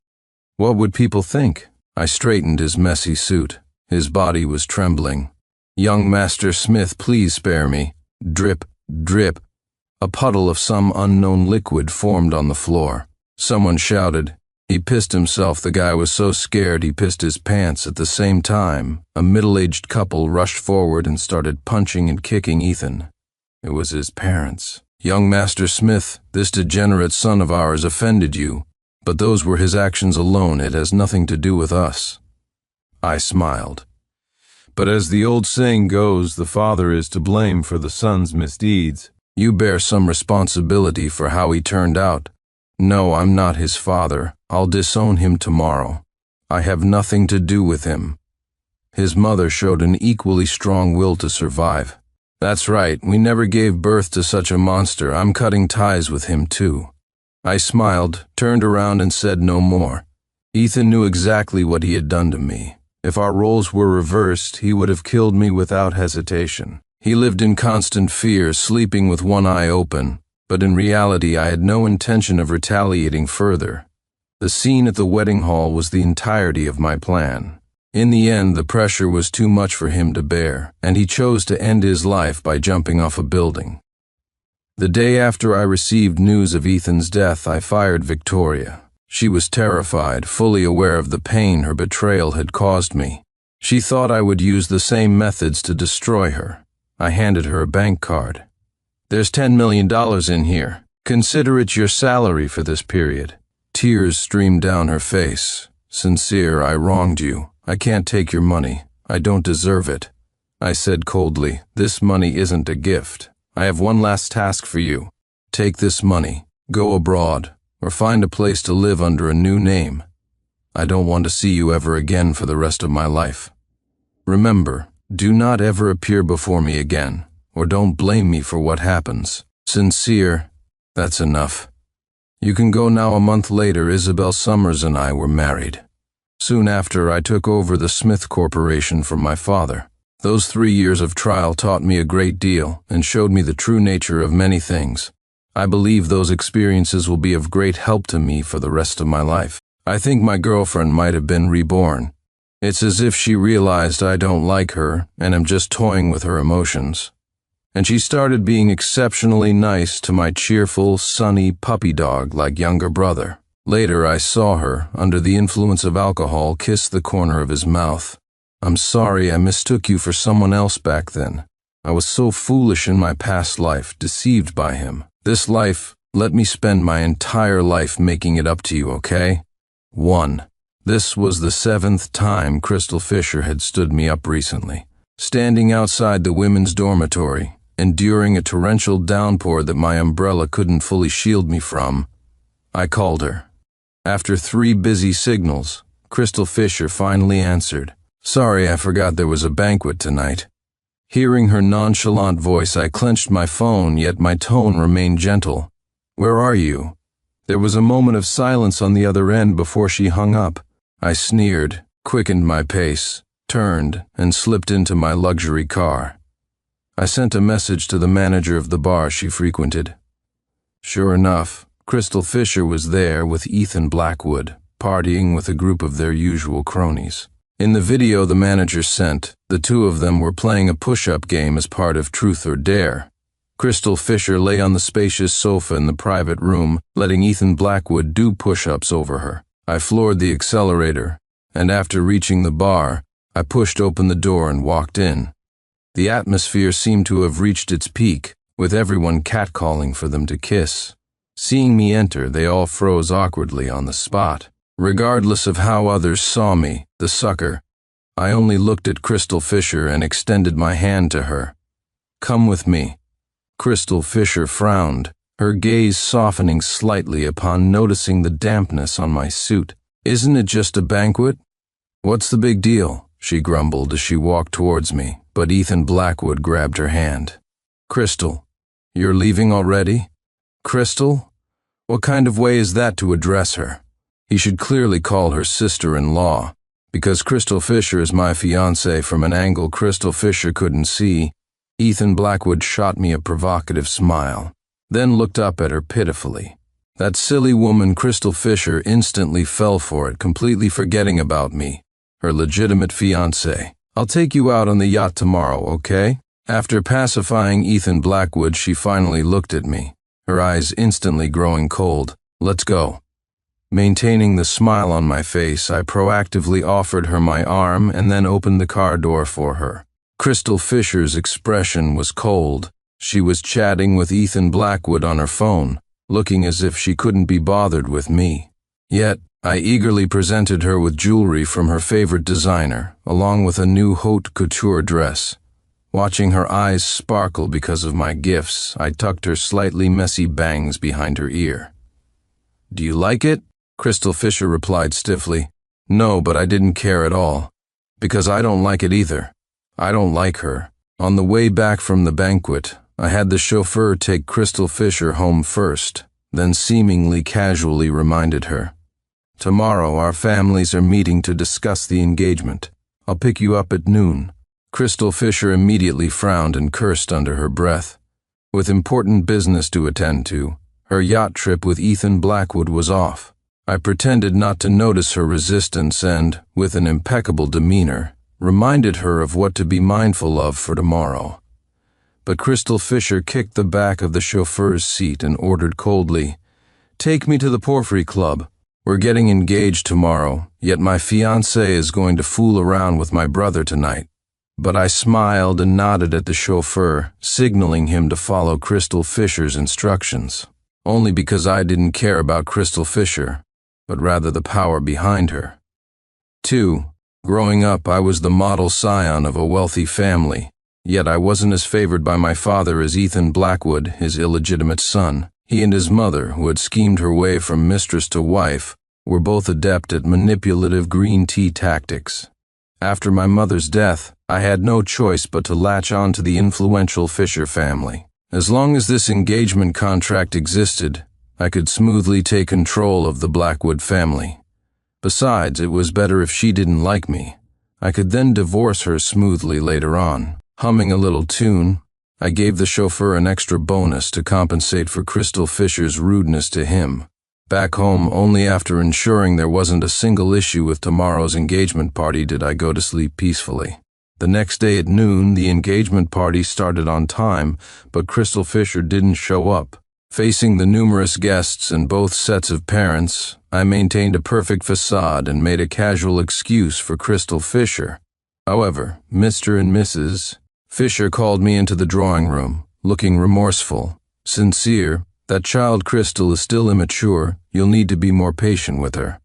What would people think? I straightened his messy suit. His body was trembling. Young Master Smith, please spare me. Drip, drip. A puddle of some unknown liquid formed on the floor. Someone shouted. He pissed himself. The guy was so scared he pissed his pants at the same time. A middle-aged couple rushed forward and started punching and kicking Ethan. It was his parents. Young Master Smith, this degenerate son of ours offended you, but those were his actions alone. It has nothing to do with us. I smiled. But as the old saying goes, the father is to blame for the son's misdeeds. You bear some responsibility for how he turned out. No, I'm not his father. I'll disown him tomorrow. I have nothing to do with him. His mother showed an equally strong will to survive. That's right, we never gave birth to such a monster. I'm cutting ties with him too. I smiled, turned around and said no more. Ethan knew exactly what he had done to me. If our roles were reversed, he would have killed me without hesitation. He lived in constant fear, sleeping with one eye open, but in reality I had no intention of retaliating further. The scene at the wedding hall was the entirety of my plan. In the end, the pressure was too much for him to bear, and he chose to end his life by jumping off a building. The day after I received news of Ethan's death, I fired Victoria. She was terrified, fully aware of the pain her betrayal had caused me. She thought I would use the same methods to destroy her. I handed her a bank card. There's $10 million in here. Consider it your salary for this period. Tears streamed down her face. Sincere, I wronged you. I can't take your money. I don't deserve it. I said coldly, this money isn't a gift. I have one last task for you. Take this money, go abroad, or find a place to live under a new name. I don't want to see you ever again for the rest of my life. Remember, do not ever appear before me again, or don't blame me for what happens. Sincere. That's enough. You can go now. A month later, Isabel Summers and I were married. Soon after, I took over the Smith Corporation from my father. Those 3 years of trial taught me a great deal and showed me the true nature of many things. I believe those experiences will be of great help to me for the rest of my life. I think my girlfriend might have been reborn. It's as if she realized I don't like her and am just toying with her emotions. And she started being exceptionally nice to my cheerful, sunny puppy dog-like younger brother. Later, I saw her, under the influence of alcohol, kiss the corner of his mouth. I'm sorry I mistook you for someone else back then. I was so foolish in my past life, deceived by him. This life, let me spend my entire life making it up to you, okay? 1. This was the 7th time Crystal Fisher had stood me up recently. Standing outside the women's dormitory, enduring a torrential downpour that my umbrella couldn't fully shield me from, I called her. After 3 busy signals, Crystal Fisher finally answered. Sorry, I forgot there was a banquet tonight. Hearing her nonchalant voice, I clenched my phone, yet my tone remained gentle. Where are you? There was a moment of silence on the other end before she hung up. I sneered, quickened my pace, turned, and slipped into my luxury car. I sent a message to the manager of the bar she frequented. Sure enough, Crystal Fisher was there with Ethan Blackwood, partying with a group of their usual cronies. In the video the manager sent, the two of them were playing a push-up game as part of Truth or Dare. Crystal Fisher lay on the spacious sofa in the private room, letting Ethan Blackwood do push-ups over her. I floored the accelerator, and after reaching the bar, I pushed open the door and walked in. The atmosphere seemed to have reached its peak, with everyone catcalling for them to kiss. Seeing me enter, they all froze awkwardly on the spot. Regardless of how others saw me, the sucker, I only looked at Crystal Fisher and extended my hand to her. Come with me. Crystal Fisher frowned, her gaze softening slightly upon noticing the dampness on my suit. Isn't it just a banquet? What's the big deal? She grumbled as she walked towards me, but Ethan Blackwood grabbed her hand. Crystal, you're leaving already? Crystal? What kind of way is that to address her? He should clearly call her sister-in-law, because Crystal Fisher is my fiancée from an angle Crystal Fisher couldn't see. Ethan Blackwood shot me a provocative smile, then looked up at her pitifully. That silly woman Crystal Fisher instantly fell for it, completely forgetting about me, her legitimate fiancé. I'll take you out on the yacht tomorrow, okay? After pacifying Ethan Blackwood, she finally looked at me, her eyes instantly growing cold. Let's go. Maintaining the smile on my face, I proactively offered her my arm and then opened the car door for her. Crystal Fisher's expression was cold. She was chatting with Ethan Blackwood on her phone, looking as if she couldn't be bothered with me. Yet, I eagerly presented her with jewelry from her favorite designer, along with a new haute couture dress. Watching her eyes sparkle because of my gifts, I tucked her slightly messy bangs behind her ear. Do you like it? Crystal Fisher replied stiffly. No, but I didn't care at all. Because I don't like it either. I don't like her. On the way back from the banquet, I had the chauffeur take Crystal Fisher home first, then seemingly casually reminded her. Tomorrow our families are meeting to discuss the engagement. I'll pick you up at noon. Crystal Fisher immediately frowned and cursed under her breath. With important business to attend to, her yacht trip with Ethan Blackwood was off. I pretended not to notice her resistance and, with an impeccable demeanor, reminded her of what to be mindful of for tomorrow. But Crystal Fisher kicked the back of the chauffeur's seat and ordered coldly, "Take me to the Porphyry Club. We're getting engaged tomorrow, yet my fiancé is going to fool around with my brother tonight." But I smiled and nodded at the chauffeur, signaling him to follow Crystal Fisher's instructions. Only because I didn't care about Crystal Fisher, but rather the power behind her. 2. Growing up, I was the model scion of a wealthy family, yet I wasn't as favored by my father as Ethan Blackwood, his illegitimate son. He and his mother, who had schemed her way from mistress to wife, were both adept at manipulative green tea tactics. After my mother's death, I had no choice but to latch on to the influential Fisher family. As long as this engagement contract existed, I could smoothly take control of the Blackwood family. Besides, it was better if she didn't like me. I could then divorce her smoothly later on. Humming a little tune, I gave the chauffeur an extra bonus to compensate for Crystal Fisher's rudeness to him. Back home, only after ensuring there wasn't a single issue with tomorrow's engagement party did I go to sleep peacefully. The next day at noon, the engagement party started on time, but Crystal Fisher didn't show up. Facing the numerous guests and both sets of parents, I maintained a perfect facade and made a casual excuse for Crystal Fisher. However, Mr. and Mrs. Fisher called me into the drawing room, looking remorseful. Sincere, "That child Crystal is still immature. You'll need to be more patient with her."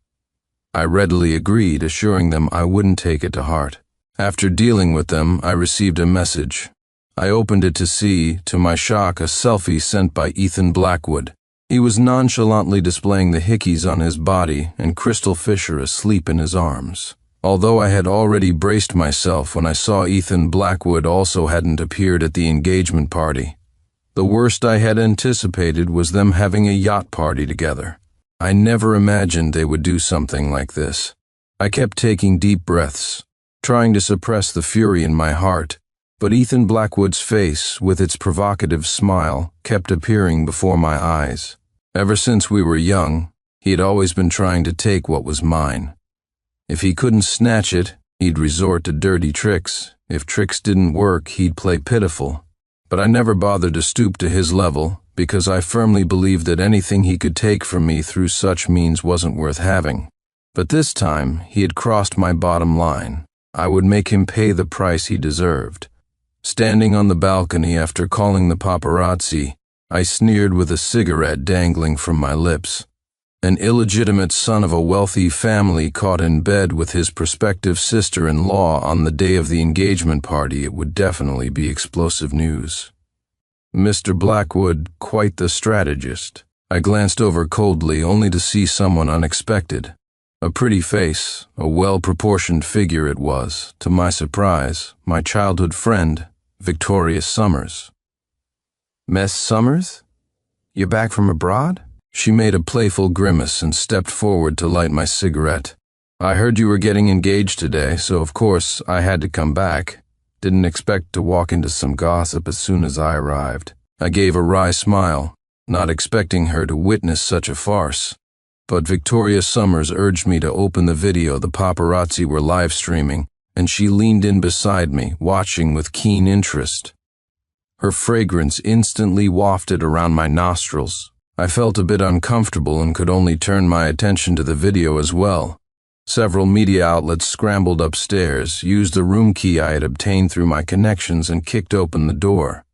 I readily agreed, assuring them I wouldn't take it to heart. After dealing with them, I received a message. I opened it to see, to my shock, a selfie sent by Ethan Blackwood. He was nonchalantly displaying the hickeys on his body and Crystal Fisher asleep in his arms. Although I had already braced myself when I saw Ethan Blackwood also hadn't appeared at the engagement party. The worst I had anticipated was them having a yacht party together. I never imagined they would do something like this. I kept taking deep breaths, trying to suppress the fury in my heart, but Ethan Blackwood's face, with its provocative smile, kept appearing before my eyes. Ever since we were young, he had always been trying to take what was mine. If he couldn't snatch it, he'd resort to dirty tricks. If tricks didn't work, he'd play pitiful. But I never bothered to stoop to his level, because I firmly believed that anything he could take from me through such means wasn't worth having. But this time, he had crossed my bottom line. I would make him pay the price he deserved. Standing on the balcony after calling the paparazzi, I sneered with a cigarette dangling from my lips. An illegitimate son of a wealthy family caught in bed with his prospective sister-in-law on the day of the engagement party, it would definitely be explosive news. Mr. Blackwood, quite the strategist. I glanced over coldly, only to see someone unexpected. A pretty face, a well-proportioned figure it was, to my surprise, my childhood friend, Victoria Summers. "Miss Summers? You're back from abroad?" She made a playful grimace and stepped forward to light my cigarette. "I heard you were getting engaged today, so of course I had to come back. Didn't expect to walk into some gossip as soon as I arrived." I gave a wry smile, not expecting her to witness such a farce. But Victoria Summers urged me to open the video the paparazzi were live streaming, and she leaned in beside me, watching with keen interest. Her fragrance instantly wafted around my nostrils. I felt a bit uncomfortable and could only turn my attention to the video as well. Several media outlets scrambled upstairs, used the room key I had obtained through my connections, and kicked open the door.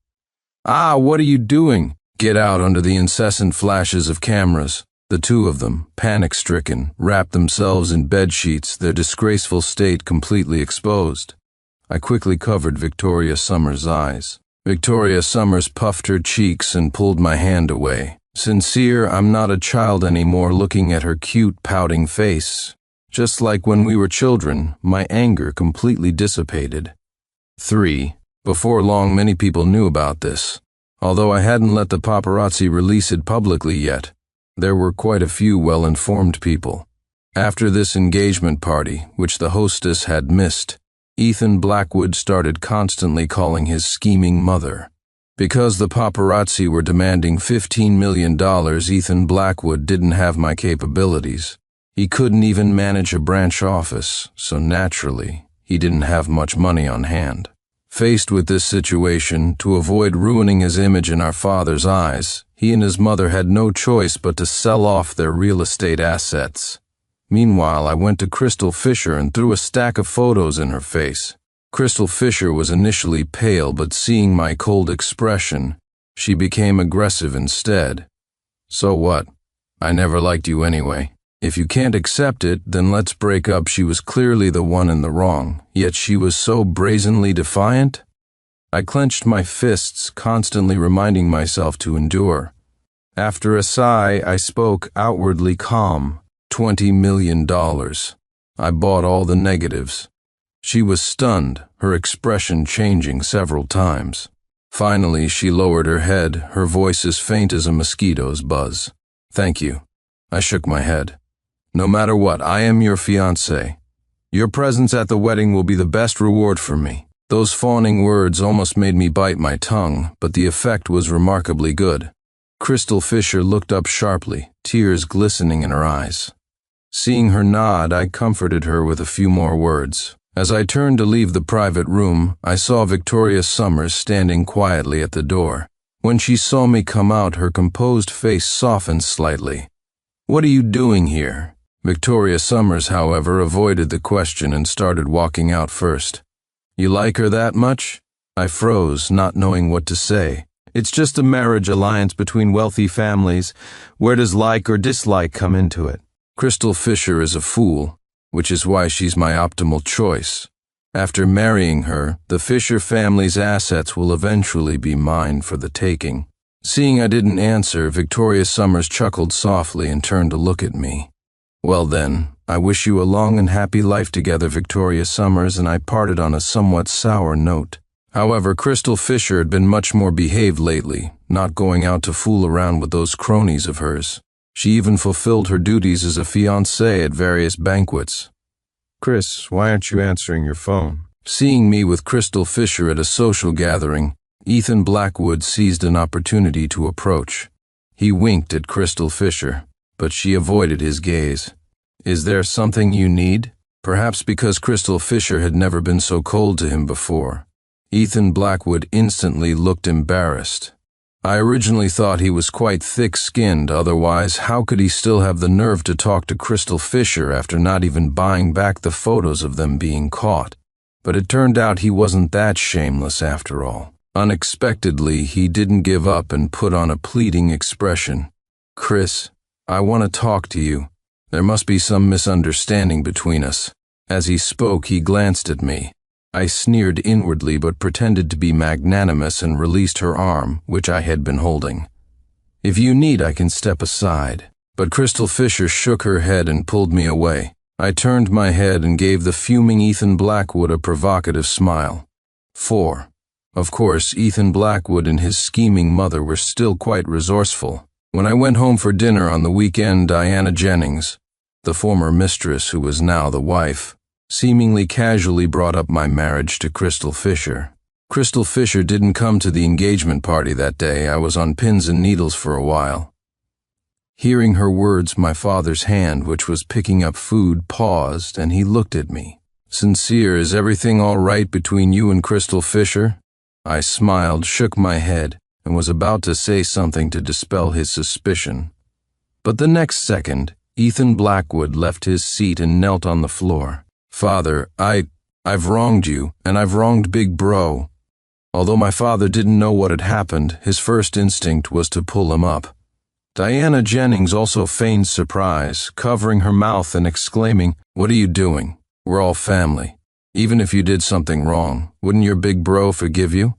"Ah, what are you doing?" Get out under the incessant flashes of cameras. The two of them, panic-stricken, wrapped themselves in bedsheets, their disgraceful state completely exposed. I quickly covered Victoria Summers' eyes. Victoria Summers puffed her cheeks and pulled my hand away. Sincere, I'm not a child anymore, looking at her cute, pouting face. Just like when we were children, my anger completely dissipated. 3. Before long, many people knew about this. Although I hadn't let the paparazzi release it publicly yet, there were quite a few well-informed people. After this engagement party, which the hostess had missed, Ethan Blackwood started constantly calling his scheming mother. Because the paparazzi were demanding $15 million, Ethan Blackwood didn't have my capabilities. He couldn't even manage a branch office, so naturally, he didn't have much money on hand. Faced with this situation, to avoid ruining his image in our father's eyes, he and his mother had no choice but to sell off their real estate assets. Meanwhile, I went to Crystal Fisher and threw a stack of photos in her face. Crystal Fisher was initially pale, but seeing my cold expression, she became aggressive instead. "So what? I never liked you anyway. If you can't accept it, then let's break up." She was clearly the one in the wrong, yet she was so brazenly defiant. I clenched my fists, constantly reminding myself to endure. After a sigh, I spoke, outwardly calm. $20 million. I bought all the negatives. She was stunned, her expression changing several times. Finally, she lowered her head, her voice as faint as a mosquito's buzz. Thank you. I shook my head. No matter what, I am your fiancé. Your presence at the wedding will be the best reward for me. Those fawning words almost made me bite my tongue, but the effect was remarkably good. Crystal Fisher looked up sharply, tears glistening in her eyes. Seeing her nod, I comforted her with a few more words. As I turned to leave the private room, I saw Victoria Summers standing quietly at the door. When she saw me come out, her composed face softened slightly. "What are you doing here?" Victoria Summers, however, avoided the question and started walking out first. "You like her that much?" I froze, not knowing what to say. "It's just a marriage alliance between wealthy families. Where does like or dislike come into it?" Crystal Fisher is a fool, which is why she's my optimal choice. After marrying her, the Fisher family's assets will eventually be mine for the taking. Seeing I didn't answer, Victoria Summers chuckled softly and turned to look at me. "Well then, I wish you a long and happy life together, Victoria Summers," and I parted on a somewhat sour note. However, Crystal Fisher had been much more behaved lately, not going out to fool around with those cronies of hers. She even fulfilled her duties as a fiancée at various banquets. "Chris, why aren't you answering your phone?" Seeing me with Crystal Fisher at a social gathering, Ethan Blackwood seized an opportunity to approach. He winked at Crystal Fisher, but she avoided his gaze. "Is there something you need?" Perhaps because Crystal Fisher had never been so cold to him before. Ethan Blackwood instantly looked embarrassed. I originally thought he was quite thick-skinned, otherwise how could he still have the nerve to talk to Crystal Fisher after not even buying back the photos of them being caught? But it turned out he wasn't that shameless after all. Unexpectedly, he didn't give up and put on a pleading expression. "Chris, I want to talk to you. There must be some misunderstanding between us." As he spoke, he glanced at me. I sneered inwardly but pretended to be magnanimous and released her arm, which I had been holding. "If you need, I can step aside." But Crystal Fisher shook her head and pulled me away. I turned my head and gave the fuming Ethan Blackwood a provocative smile. 4. Of course, Ethan Blackwood and his scheming mother were still quite resourceful. When I went home for dinner on the weekend, Diana Jennings, the former mistress who was now the wife, seemingly casually brought up my marriage to Crystal Fisher. Crystal Fisher didn't come to the engagement party that day. I was on pins and needles for a while. Hearing her words, my father's hand, which was picking up food, paused, and he looked at me. "Sincere, is everything all right between you and Crystal Fisher?" I smiled, shook my head, and was about to say something to dispel his suspicion. But the next second, Ethan Blackwood left his seat and knelt on the floor. "Father, I've wronged you, and I've wronged Big Bro." Although my father didn't know what had happened, his first instinct was to pull him up. Diana Jennings also feigned surprise, covering her mouth and exclaiming, "What are you doing? We're all family. Even if you did something wrong, wouldn't your Big Bro forgive you?"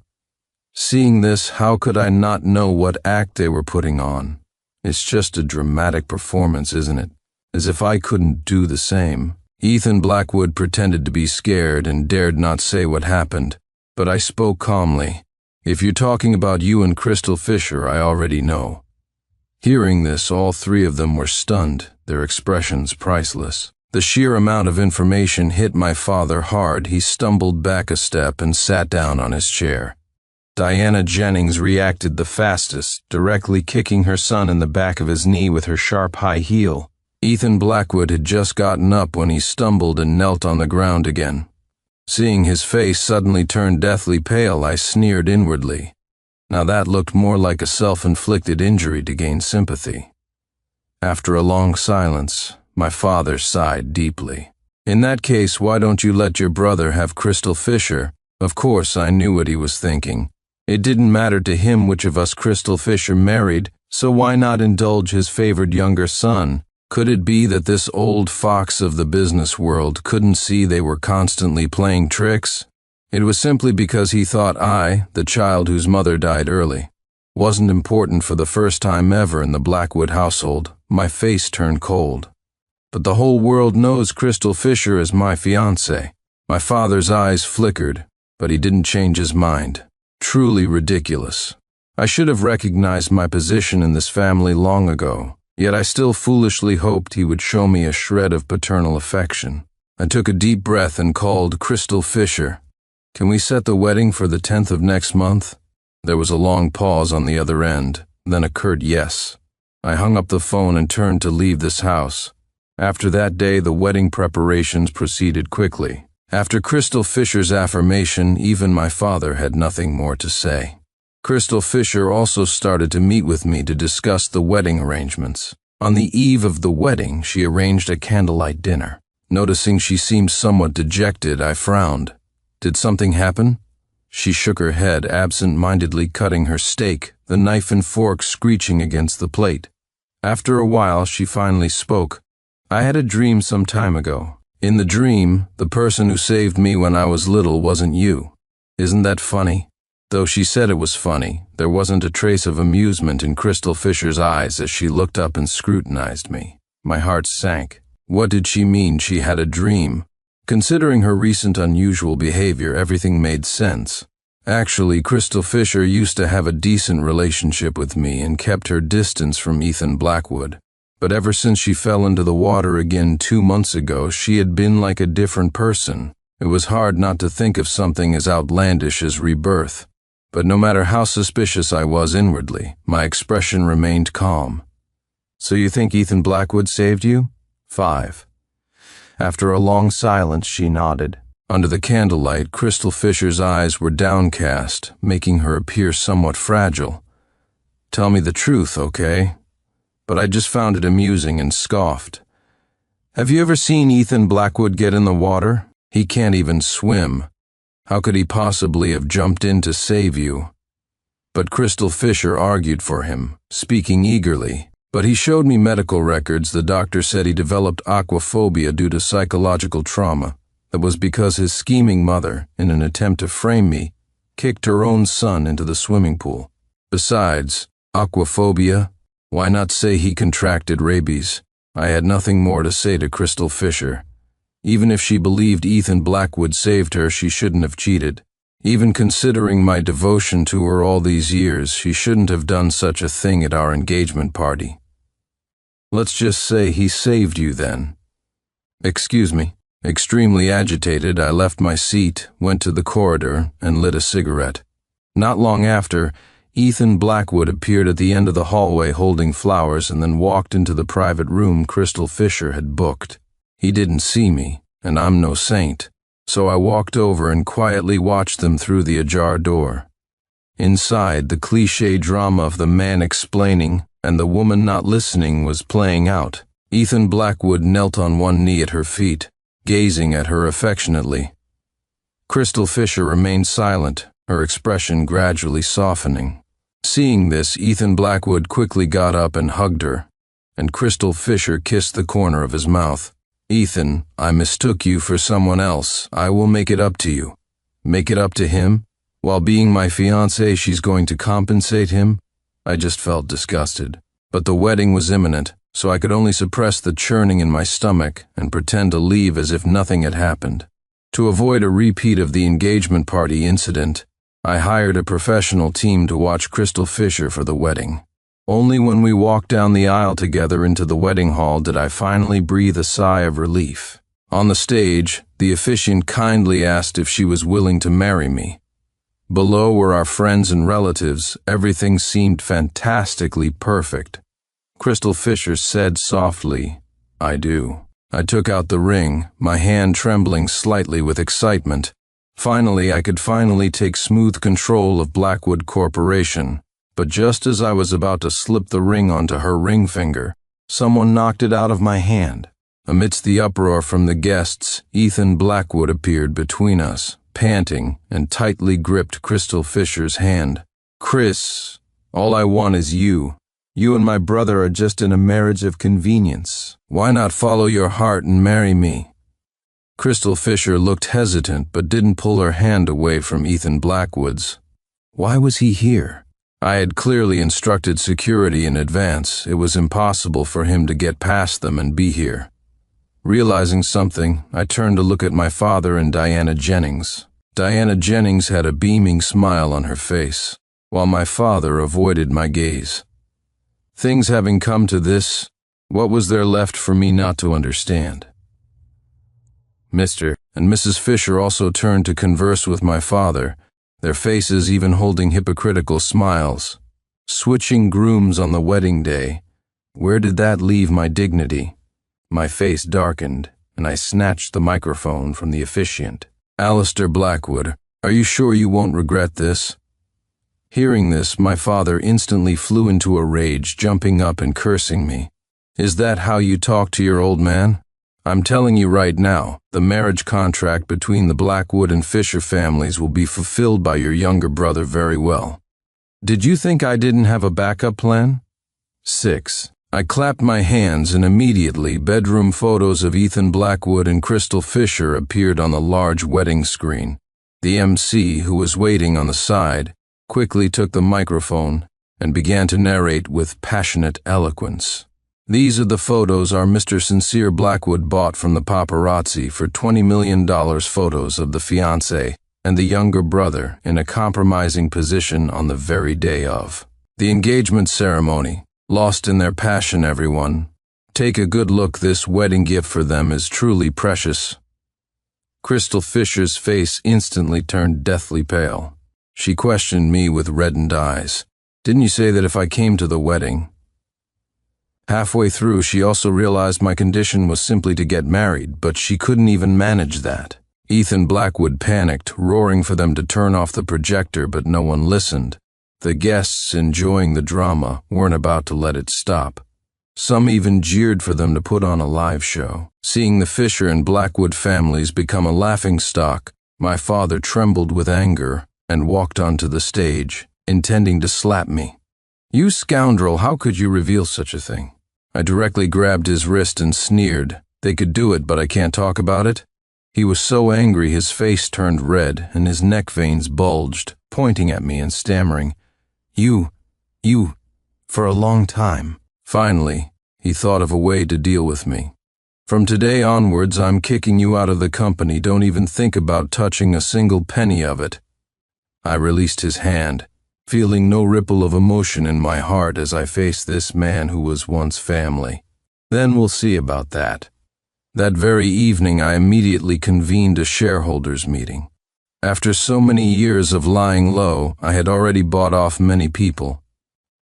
Seeing this, how could I not know what act they were putting on? It's just a dramatic performance, isn't it? As if I couldn't do the same. Ethan Blackwood pretended to be scared and dared not say what happened, but I spoke calmly. "If you're talking about you and Crystal Fisher, I already know." Hearing this, all three of them were stunned, their expressions priceless. The sheer amount of information hit my father hard. He stumbled back a step and sat down on his chair. Diana Jennings reacted the fastest, directly kicking her son in the back of his knee with her sharp high heel. Ethan Blackwood had just gotten up when he stumbled and knelt on the ground again. Seeing his face suddenly turn deathly pale, I sneered inwardly. Now that looked more like a self-inflicted injury to gain sympathy. After a long silence, my father sighed deeply. "In that case, why don't you let your brother have Crystal Fisher?" Of course, I knew what he was thinking. It didn't matter to him which of us Crystal Fisher married, so why not indulge his favored younger son? Could it be that this old fox of the business world couldn't see they were constantly playing tricks? It was simply because he thought I, the child whose mother died early, wasn't important for the first time ever in the Blackwood household. My face turned cold. But the whole world knows Crystal Fisher as my fiancée. My father's eyes flickered, but he didn't change his mind. Truly ridiculous. I should have recognized my position in this family long ago, yet I still foolishly hoped he would show me a shred of paternal affection. I took a deep breath and called Crystal Fisher. "Can we set the wedding for the 10th of next month?" There was a long pause on the other end, then a curt yes. I hung up the phone and turned to leave this house. After that day, the wedding preparations proceeded quickly. After Crystal Fisher's affirmation, even my father had nothing more to say. Crystal Fisher also started to meet with me to discuss the wedding arrangements. On the eve of the wedding, she arranged a candlelight dinner. Noticing she seemed somewhat dejected, I frowned. Did something happen? She shook her head, absent-mindedly cutting her steak, the knife and fork screeching against the plate. After a while, she finally spoke. "I had a dream some time ago. In the dream, the person who saved me when I was little wasn't you. Isn't that funny?" Though she said it was funny, there wasn't a trace of amusement in Crystal Fisher's eyes as she looked up and scrutinized me. My heart sank. What did she mean she had a dream? Considering her recent unusual behavior, everything made sense. Actually, Crystal Fisher used to have a decent relationship with me and kept her distance from Ethan Blackwood. But ever since she fell into the water again 2 months ago, she had been like a different person. It was hard not to think of something as outlandish as rebirth. But no matter how suspicious I was inwardly, my expression remained calm. "So you think Ethan Blackwood saved you?" 5. After a long silence, she nodded. Under the candlelight, Crystal Fisher's eyes were downcast, making her appear somewhat fragile. "Tell me the truth, okay?" But I just found it amusing and scoffed. "Have you ever seen Ethan Blackwood get in the water? He can't even swim. How could he possibly have jumped in to save you?" But Crystal Fisher argued for him, speaking eagerly. "But he showed me medical records. The doctor said he developed aquaphobia due to psychological trauma. That was because his scheming mother, in an attempt to frame me, kicked her own son into the swimming pool. Besides, aquaphobia? Why not say he contracted rabies?" I had nothing more to say to Crystal Fisher. Even if she believed Ethan Blackwood saved her, she shouldn't have cheated. Even considering my devotion to her all these years, she shouldn't have done such a thing at our engagement party. "Let's just say he saved you then." "Excuse me." Extremely agitated, I left my seat, went to the corridor, and lit a cigarette. Not long after, Ethan Blackwood appeared at the end of the hallway holding flowers and then walked into the private room Crystal Fisher had booked. He didn't see me, and I'm no saint, so I walked over and quietly watched them through the ajar door. Inside, the cliché drama of the man explaining and the woman not listening was playing out. Ethan Blackwood knelt on one knee at her feet, gazing at her affectionately. Crystal Fisher remained silent, her expression gradually softening. Seeing this, Ethan Blackwood quickly got up and hugged her, and Crystal Fisher kissed the corner of his mouth. "Ethan, I mistook you for someone else. I will make it up to you." Make it up to him? While being my fiancé, she's going to compensate him? I just felt disgusted. But the wedding was imminent, so I could only suppress the churning in my stomach and pretend to leave as if nothing had happened. To avoid a repeat of the engagement party incident, I hired a professional team to watch Crystal Fisher for the wedding. Only when we walked down the aisle together into the wedding hall did I finally breathe a sigh of relief. On the stage, the officiant kindly asked if she was willing to marry me. Below were our friends and relatives. Everything seemed fantastically perfect. Crystal Fisher said softly, "I do." I took out the ring, my hand trembling slightly with excitement. Finally, I could take smooth control of Blackwood Corporation. But just as I was about to slip the ring onto her ring finger, someone knocked it out of my hand. Amidst the uproar from the guests, Ethan Blackwood appeared between us, panting, and tightly gripped Crystal Fisher's hand. "Chris, all I want is you. You and my brother are just in a marriage of convenience. Why not follow your heart and marry me?" Crystal Fisher looked hesitant but didn't pull her hand away from Ethan Blackwood's. Why was he here? I had clearly instructed security in advance. It was impossible for him to get past them and be here. Realizing something, I turned to look at my father and Diana Jennings. Diana Jennings had a beaming smile on her face, while my father avoided my gaze. Things having come to this, what was there left for me not to understand? Mr. and Mrs. Fisher also turned to converse with my father, their faces even holding hypocritical smiles. Switching grooms on the wedding day, where did that leave my dignity? My face darkened, and I snatched the microphone from the officiant. "Alistair Blackwood, are you sure you won't regret this?" Hearing this, my father instantly flew into a rage, jumping up and cursing me. "Is that how you talk to your old man? I'm telling you right now, the marriage contract between the Blackwood and Fisher families will be fulfilled by your younger brother very well. Did you think I didn't have a backup plan?" 6. I clapped my hands, and immediately bedroom photos of Ethan Blackwood and Crystal Fisher appeared on the large wedding screen. The MC, who was waiting on the side, quickly took the microphone and began to narrate with passionate eloquence. "These are the photos our Mr. Sincere Blackwood bought from the paparazzi for $20 million, photos of the fiancé and the younger brother in a compromising position on the very day of the engagement ceremony. Lost in their passion, everyone. Take a good look, this wedding gift for them is truly precious." Crystal Fisher's face instantly turned deathly pale. She questioned me with reddened eyes. "Didn't you say that if I came to the wedding?" Halfway through, she also realized my condition was simply to get married, but she couldn't even manage that. Ethan Blackwood panicked, roaring for them to turn off the projector, but no one listened. The guests, enjoying the drama, weren't about to let it stop. Some even jeered for them to put on a live show. Seeing the Fisher and Blackwood families become a laughingstock, my father trembled with anger and walked onto the stage, intending to slap me. "You scoundrel, how could you reveal such a thing?" I directly grabbed his wrist and sneered. "They could do it, but I can't talk about it." He was so angry his face turned red and his neck veins bulged, pointing at me and stammering, You, for a long time." Finally, he thought of a way to deal with me. "From today onwards, I'm kicking you out of the company. Don't even think about touching a single penny of it." I released his hand, feeling no ripple of emotion in my heart as I faced this man who was once family. "Then we'll see about that." That very evening, I immediately convened a shareholders' meeting. After so many years of lying low, I had already bought off many people.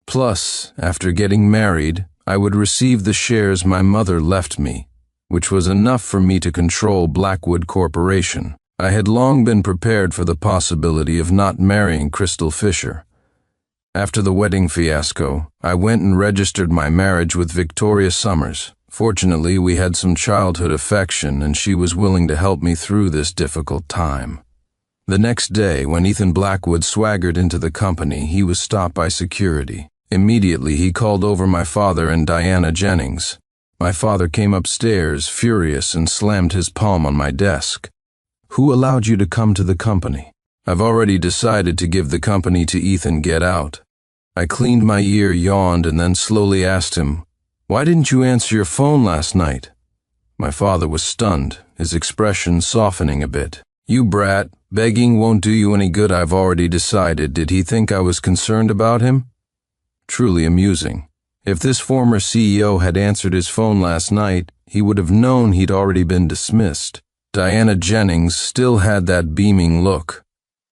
Plus, after getting married, I would receive the shares my mother left me, which was enough for me to control Blackwood Corporation. I had long been prepared for the possibility of not marrying Crystal Fisher. After the wedding fiasco, I went and registered my marriage with Victoria Summers. Fortunately, we had some childhood affection, and she was willing to help me through this difficult time. The next day, when Ethan Blackwood swaggered into the company, he was stopped by security. Immediately, he called over my father and Diana Jennings. My father came upstairs, furious, and slammed his palm on my desk. "Who allowed you to come to the company?" "I've already decided to give the company to Ethan. Get out." I cleaned my ear, yawned, and then slowly asked him, "Why didn't you answer your phone last night?" My father was stunned, his expression softening a bit. "You brat, begging won't do you any good. I've already decided." Did he think I was concerned about him? Truly amusing. If this former CEO had answered his phone last night, he would have known he'd already been dismissed. Diana Jennings still had that beaming look.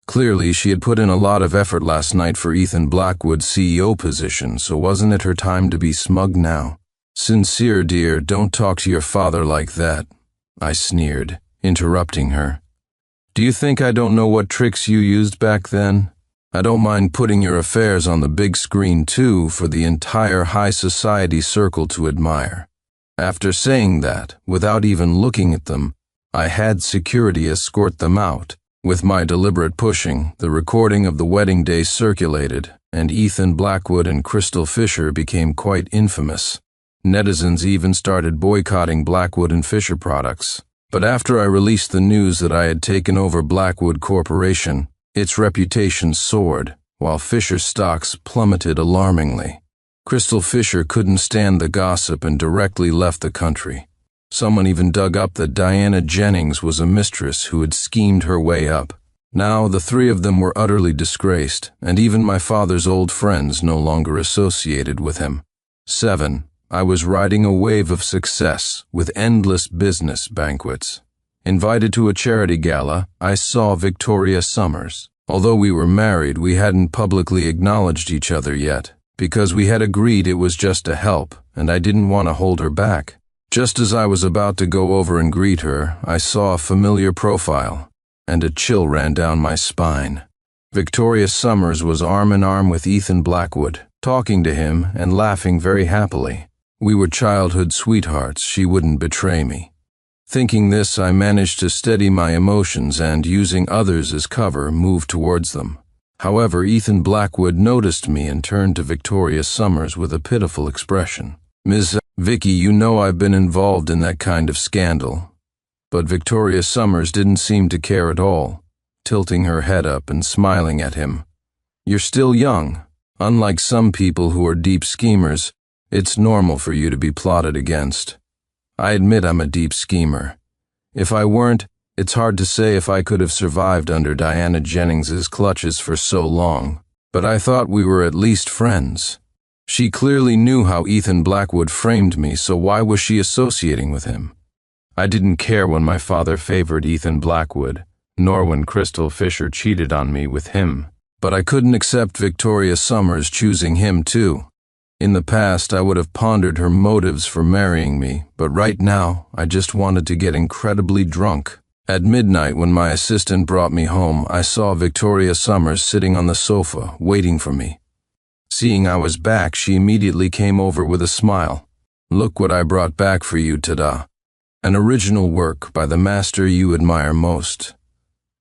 Clearly, she had put in a lot of effort last night for Ethan Blackwood's CEO position, so wasn't it her time to be smug now? "Sincere, dear, don't talk to your father like that," I sneered, interrupting her. "Do you think I don't know what tricks you used back then? I don't mind putting your affairs on the big screen too, for the entire high society circle to admire." After saying that, without even looking at them, I had security escort them out. With my deliberate pushing, the recording of the wedding day circulated, and Ethan Blackwood and Crystal Fisher became quite infamous. Netizens even started boycotting Blackwood and Fisher products. But after I released the news that I had taken over Blackwood Corporation, its reputation soared, while Fisher stocks plummeted alarmingly. Crystal Fisher couldn't stand the gossip and directly left the country. Someone even dug up that Diana Jennings was a mistress who had schemed her way up. Now the three of them were utterly disgraced, and even my father's old friends no longer associated with him. 7. I was riding a wave of success with endless business banquets. Invited to a charity gala, I saw Victoria Summers. Although we were married, we hadn't publicly acknowledged each other yet, because we had agreed it was just a help, and I didn't want to hold her back. Just as I was about to go over and greet her, I saw a familiar profile, and a chill ran down my spine. Victoria Summers was arm in arm with Ethan Blackwood, talking to him and laughing very happily. We were childhood sweethearts, she wouldn't betray me. Thinking this, I managed to steady my emotions and, using others as cover, moved towards them. However, Ethan Blackwood noticed me and turned to Victoria Summers with a pitiful expression. "Miss Vicky, you know I've been involved in that kind of scandal." But Victoria Summers didn't seem to care at all, tilting her head up and smiling at him. "You're still young. Unlike some people who are deep schemers, it's normal for you to be plotted against. I admit I'm a deep schemer. If I weren't, it's hard to say if I could have survived under Diana Jennings's clutches for so long. But I thought we were at least friends." She clearly knew how Ethan Blackwood framed me, so why was she associating with him? I didn't care when my father favored Ethan Blackwood, nor when Crystal Fisher cheated on me with him. But I couldn't accept Victoria Summers choosing him too. In the past, I would have pondered her motives for marrying me, but right now, I just wanted to get incredibly drunk. At midnight, when my assistant brought me home, I saw Victoria Summers sitting on the sofa, waiting for me. Seeing I was back, she immediately came over with a smile. "Look what I brought back for you, Tada. An original work by the master you admire most."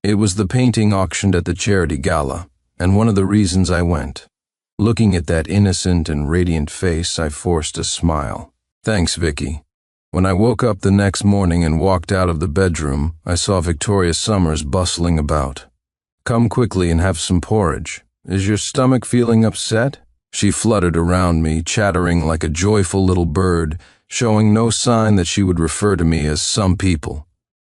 It was the painting auctioned at the charity gala, and one of the reasons I went. Looking at that innocent and radiant face, I forced a smile. "Thanks, Vicky." When I woke up the next morning and walked out of the bedroom, I saw Victoria Summers bustling about. "Come quickly and have some porridge. Is your stomach feeling upset?" She fluttered around me, chattering like a joyful little bird, showing no sign that she would refer to me as some people.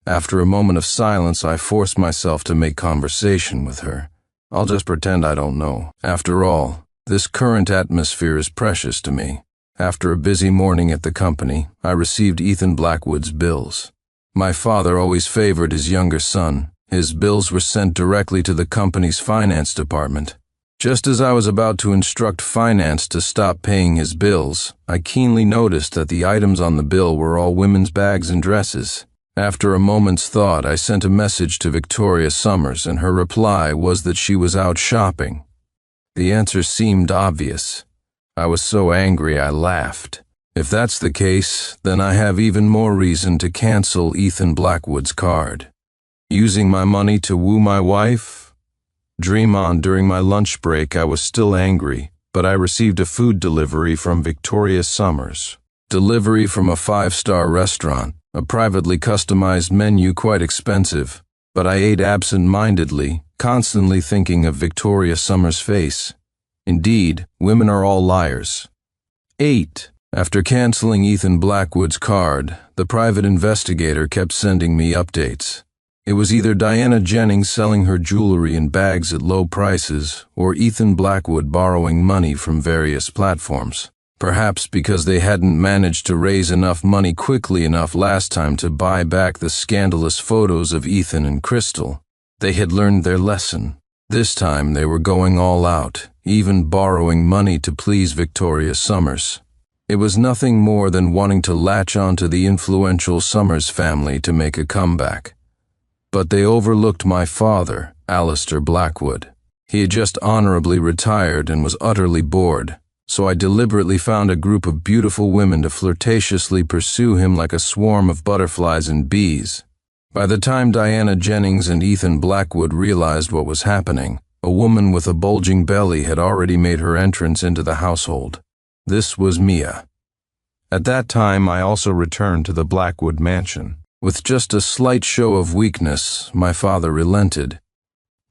After a moment of silence, I forced myself to make conversation with her. I'll just pretend I don't know. After all, this current atmosphere is precious to me. After a busy morning at the company, I received Ethan Blackwood's bills. My father always favored his younger son. His bills were sent directly to the company's finance department. Just as I was about to instruct finance to stop paying his bills, I keenly noticed that the items on the bill were all women's bags and dresses. After a moment's thought, I sent a message to Victoria Summers, and her reply was that she was out shopping. The answer seemed obvious. I was so angry I laughed. If that's the case, then I have even more reason to cancel Ethan Blackwood's card. Using my money to woo my wife? Dream on. During my lunch break, I was still angry, but I received a food delivery from Victoria Summers. Delivery from a 5-star restaurant, a privately customized menu, quite expensive, but I ate absent-mindedly, constantly thinking of Victoria Summers' face. Indeed, women are all liars. 8. After canceling Ethan Blackwood's card, the private investigator kept sending me updates. It was either Diana Jennings selling her jewelry in bags at low prices, or Ethan Blackwood borrowing money from various platforms. Perhaps because they hadn't managed to raise enough money quickly enough last time to buy back the scandalous photos of Ethan and Crystal. They had learned their lesson. This time they were going all out, even borrowing money to please Victoria Summers. It was nothing more than wanting to latch onto the influential Summers family to make a comeback. But they overlooked my father, Alistair Blackwood. He had just honorably retired and was utterly bored, so I deliberately found a group of beautiful women to flirtatiously pursue him like a swarm of butterflies and bees. By the time Diana Jennings and Ethan Blackwood realized what was happening, a woman with a bulging belly had already made her entrance into the household. This was Mia. At that time, I also returned to the Blackwood mansion. With just a slight show of weakness, my father relented.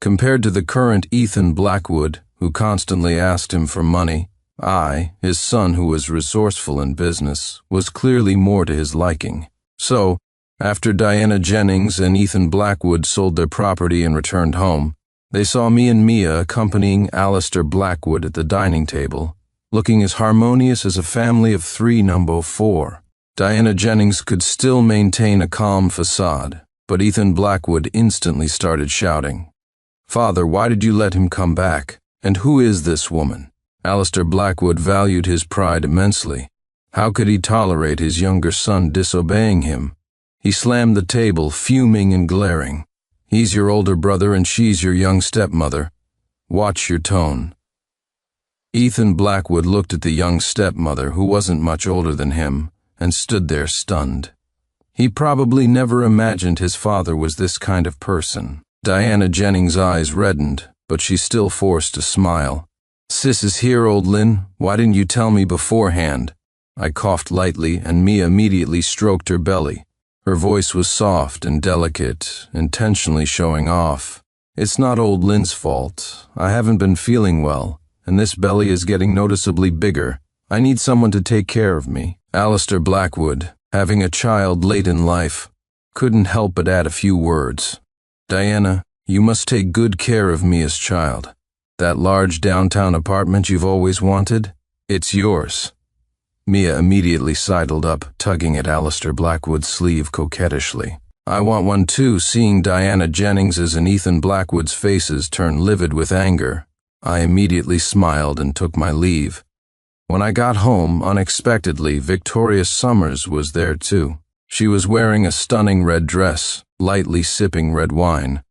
Compared to the current Ethan Blackwood, who constantly asked him for money, I, his son who was resourceful in business, was clearly more to his liking. So, after Diana Jennings and Ethan Blackwood sold their property and returned home, they saw me and Mia accompanying Alistair Blackwood at the dining table, looking as harmonious as a family of 3 number 4. Diana Jennings could still maintain a calm facade, but Ethan Blackwood instantly started shouting, "Father, why did you let him come back? And who is this woman?" Alistair Blackwood valued his pride immensely. How could he tolerate his younger son disobeying him? He slammed the table, fuming and glaring. "He's your older brother and she's your young stepmother. Watch your tone." Ethan Blackwood looked at the young stepmother, who wasn't much older than him, and stood there stunned. He probably never imagined his father was this kind of person. Diana Jennings' eyes reddened, but she still forced a smile. "Sis is here, old Lynn. Why didn't you tell me beforehand?" I coughed lightly, and Mia immediately stroked her belly. Her voice was soft and delicate, intentionally showing off. "It's not old Lynn's fault. I haven't been feeling well, and this belly is getting noticeably bigger. I need someone to take care of me." Alistair Blackwood, having a child late in life, couldn't help but add a few words. "Diana, you must take good care of Mia's child. That large downtown apartment you've always wanted, it's yours." Mia immediately sidled up, tugging at Alistair Blackwood's sleeve coquettishly. "I want one too," seeing Diana Jennings's and Ethan Blackwood's faces turn livid with anger. I immediately smiled and took my leave. When I got home, unexpectedly, Victoria Summers was there too. She was wearing a stunning red dress, lightly sipping red wine.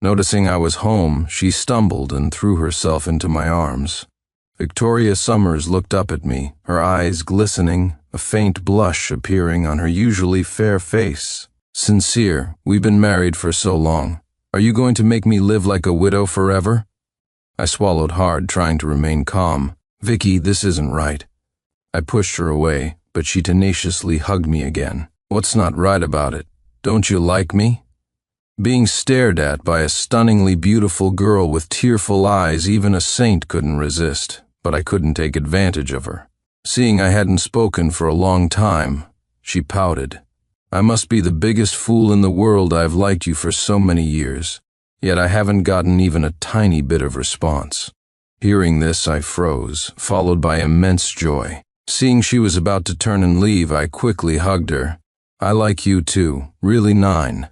Noticing I was home, she stumbled and threw herself into my arms. Victoria Summers looked up at me, her eyes glistening, a faint blush appearing on her usually fair face. "Sincere, we've been married for so long. Are you going to make me live like a widow forever?" I swallowed hard, trying to remain calm. "Vicky, this isn't right." I pushed her away, but she tenaciously hugged me again. "What's not right about it? Don't you like me?" Being stared at by a stunningly beautiful girl with tearful eyes even a saint couldn't resist, but I couldn't take advantage of her. Seeing I hadn't spoken for a long time, she pouted. "I must be the biggest fool in the world. I've liked you for so many years, yet I haven't gotten even a tiny bit of response." Hearing this, I froze, followed by immense joy. Seeing she was about to turn and leave, I quickly hugged her. "I like you too, really 9.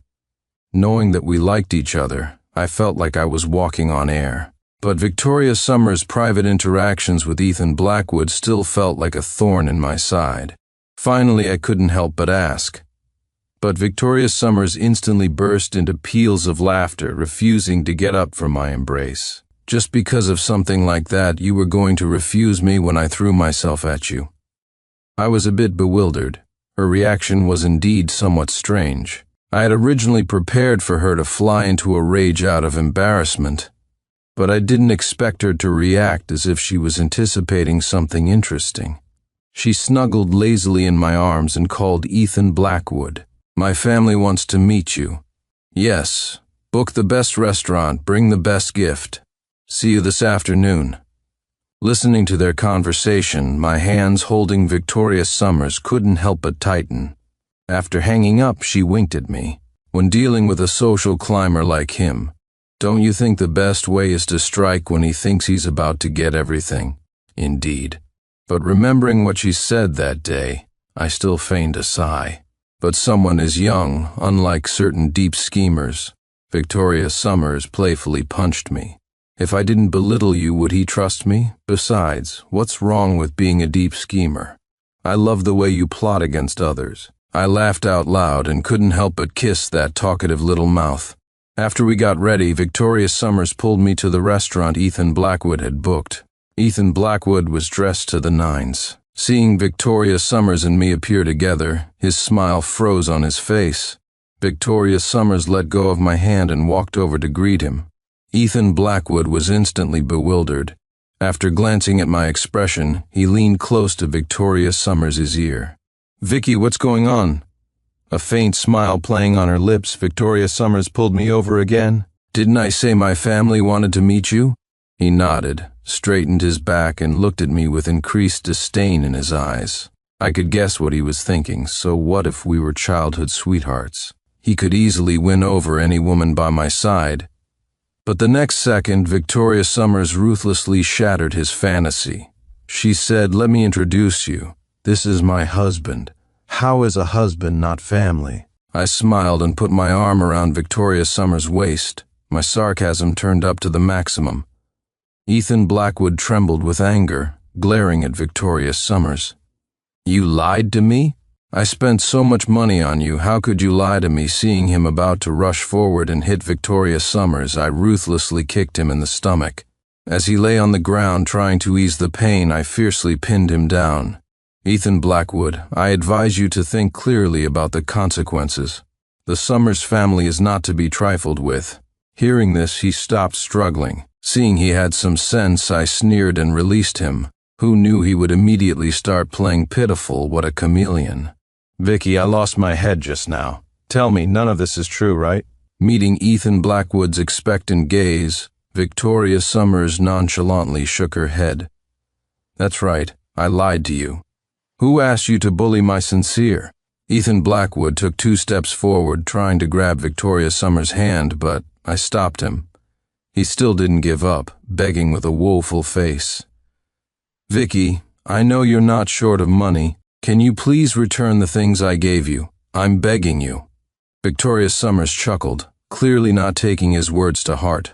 Knowing that we liked each other, I felt like I was walking on air. But Victoria Summers' private interactions with Ethan Blackwood still felt like a thorn in my side. Finally, I couldn't help but ask. But Victoria Summers instantly burst into peals of laughter, refusing to get up from my embrace. "Just because of something like that, you were going to refuse me when I threw myself at you?" I was a bit bewildered. Her reaction was indeed somewhat strange. I had originally prepared for her to fly into a rage out of embarrassment, but I didn't expect her to react as if she was anticipating something interesting. She snuggled lazily in my arms and called Ethan Blackwood. "My family wants to meet you." "Yes, book the best restaurant, bring the best gift. See you this afternoon." Listening to their conversation, my hands holding Victoria Summers couldn't help but tighten. After hanging up, she winked at me. "When dealing with a social climber like him, don't you think the best way is to strike when he thinks he's about to get everything?" Indeed. But remembering what she said that day, I still feigned a sigh. But someone is young, unlike certain deep schemers. Victoria Summers playfully punched me. "If I didn't belittle you, would he trust me? Besides, what's wrong with being a deep schemer? I love the way you plot against others." I laughed out loud and couldn't help but kiss that talkative little mouth. After we got ready, Victoria Summers pulled me to the restaurant Ethan Blackwood had booked. Ethan Blackwood was dressed to the nines. Seeing Victoria Summers and me appear together, his smile froze on his face. Victoria Summers let go of my hand and walked over to greet him. Ethan Blackwood was instantly bewildered. After glancing at my expression, he leaned close to Victoria Summers' ear. "Vicky, what's going on?" A faint smile playing on her lips, Victoria Summers pulled me over again. "Didn't I say my family wanted to meet you?" He nodded, straightened his back, and looked at me with increased disdain in his eyes. I could guess what he was thinking. So what if we were childhood sweethearts? He could easily win over any woman by my side. But the next second, Victoria Summers ruthlessly shattered his fantasy. She said, "Let me introduce you. This is my husband." How is a husband not family? I smiled and put my arm around Victoria Summers' waist, my sarcasm turned up to the maximum. Ethan Blackwood trembled with anger, glaring at Victoria Summers. "You lied to me? I spent so much money on you, how could you lie to me?" Seeing him about to rush forward and hit Victoria Summers, I ruthlessly kicked him in the stomach. As he lay on the ground trying to ease the pain, I fiercely pinned him down. "Ethan Blackwood, I advise you to think clearly about the consequences. The Summers family is not to be trifled with." Hearing this, he stopped struggling. Seeing he had some sense, I sneered and released him. Who knew he would immediately start playing pitiful? What a chameleon. "Vicky, I lost my head just now. Tell me, none of this is true, right?" Meeting Ethan Blackwood's expectant gaze, Victoria Summers nonchalantly shook her head. "That's right, I lied to you. Who asked you to bully my Sincere?" Ethan Blackwood took 2 steps forward, trying to grab Victoria Summers' hand, but I stopped him. He still didn't give up, begging with a woeful face. "Vicky, I know you're not short of money. Can you please return the things I gave you? I'm begging you." Victoria Summers chuckled, clearly not taking his words to heart.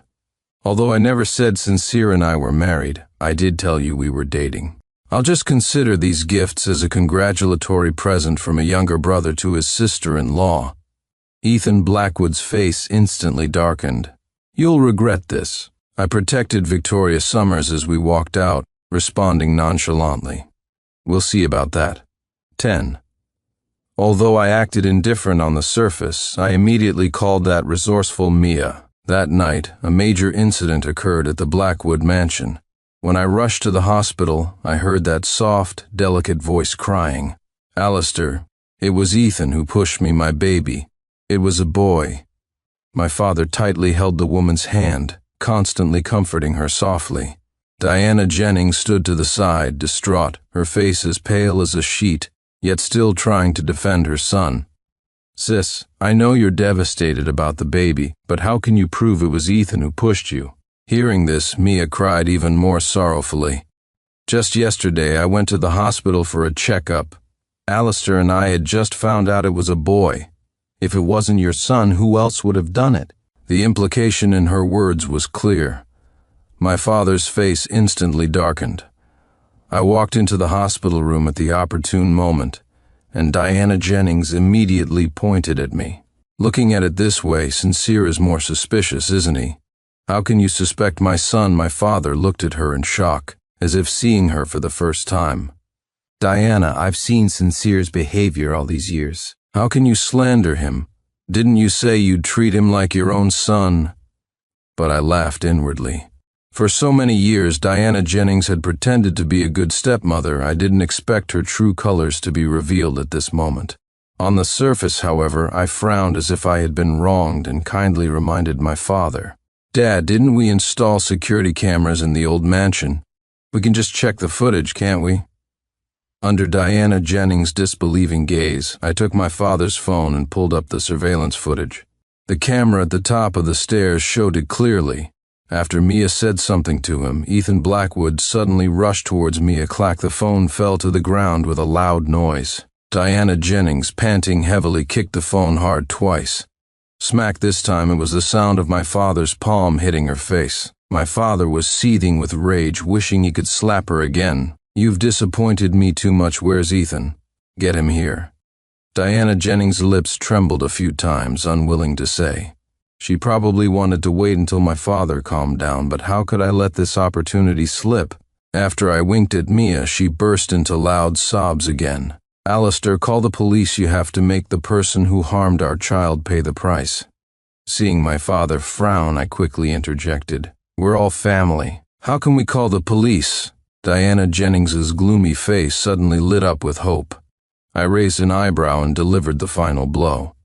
"Although I never said Sincere and I were married, I did tell you we were dating. I'll just consider these gifts as a congratulatory present from a younger brother to his sister-in-law." Ethan Blackwood's face instantly darkened. "You'll regret this." I protected Victoria Summers as we walked out, responding nonchalantly. "We'll see about that." 10. Although I acted indifferent on the surface, I immediately called that resourceful Mia. That night, a major incident occurred at the Blackwood mansion. When I rushed to the hospital, I heard that soft, delicate voice crying, "Alistair, it was Ethan who pushed me, my baby. It was a boy." My father tightly held the woman's hand, constantly comforting her softly. Diana Jennings stood to the side, distraught, her face as pale as a sheet, yet still trying to defend her son. "Sis, I know you're devastated about the baby, but how can you prove it was Ethan who pushed you?" Hearing this, Mia cried even more sorrowfully. "Just yesterday I went to the hospital for a checkup. Alistair and I had just found out it was a boy. If it wasn't your son, who else would have done it?" The implication in her words was clear. My father's face instantly darkened. I walked into the hospital room at the opportune moment, and Diana Jennings immediately pointed at me. "Looking at it this way, Sincere is more suspicious, isn't he? How can you suspect my son?" My father looked at her in shock, as if seeing her for the first time. "Diana, I've seen Sincere's behavior all these years. How can you slander him? Didn't you say you'd treat him like your own son?" But I laughed inwardly. For so many years, Diana Jennings had pretended to be a good stepmother. I didn't expect her true colors to be revealed at this moment. On the surface, however, I frowned as if I had been wronged and kindly reminded my father, "Dad, didn't we install security cameras in the old mansion? We can just check the footage, can't we?" Under Diana Jennings' disbelieving gaze, I took my father's phone and pulled up the surveillance footage. The camera at the top of the stairs showed it clearly. After Mia said something to him, Ethan Blackwood suddenly rushed towards Mia. Clack, the phone fell to the ground with a loud noise. Diana Jennings, panting heavily, kicked the phone hard twice. Smack this time, it was the sound of my father's palm hitting her face. My father was seething with rage, wishing he could slap her again. "You've disappointed me too much. Where's Ethan? Get him here." Diana Jennings' lips trembled a few times, unwilling to say. She probably wanted to wait until my father calmed down, but how could I let this opportunity slip? After I winked at Mia, she burst into loud sobs again. "Alistair, call the police. You have to make the person who harmed our child pay the price." Seeing my father frown, I quickly interjected, "We're all family. How can we call the police?" Diana Jennings's gloomy face suddenly lit up with hope. I raised an eyebrow and delivered the final blow.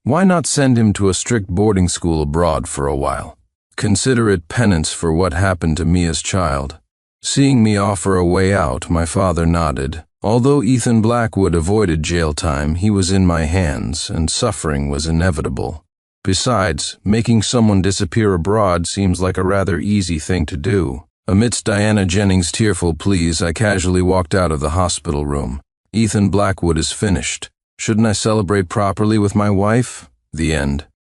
"Why not send him to a strict boarding school abroad for a while? Consider it penance for what happened to Mia's child." Seeing me offer a way out, my father nodded. Although Ethan Blackwood avoided jail time, he was in my hands, and suffering was inevitable. Besides, making someone disappear abroad seems like a rather easy thing to do. Amidst Diana Jennings' tearful pleas, I casually walked out of the hospital room. Ethan Blackwood is finished. Shouldn't I celebrate properly with my wife? The end.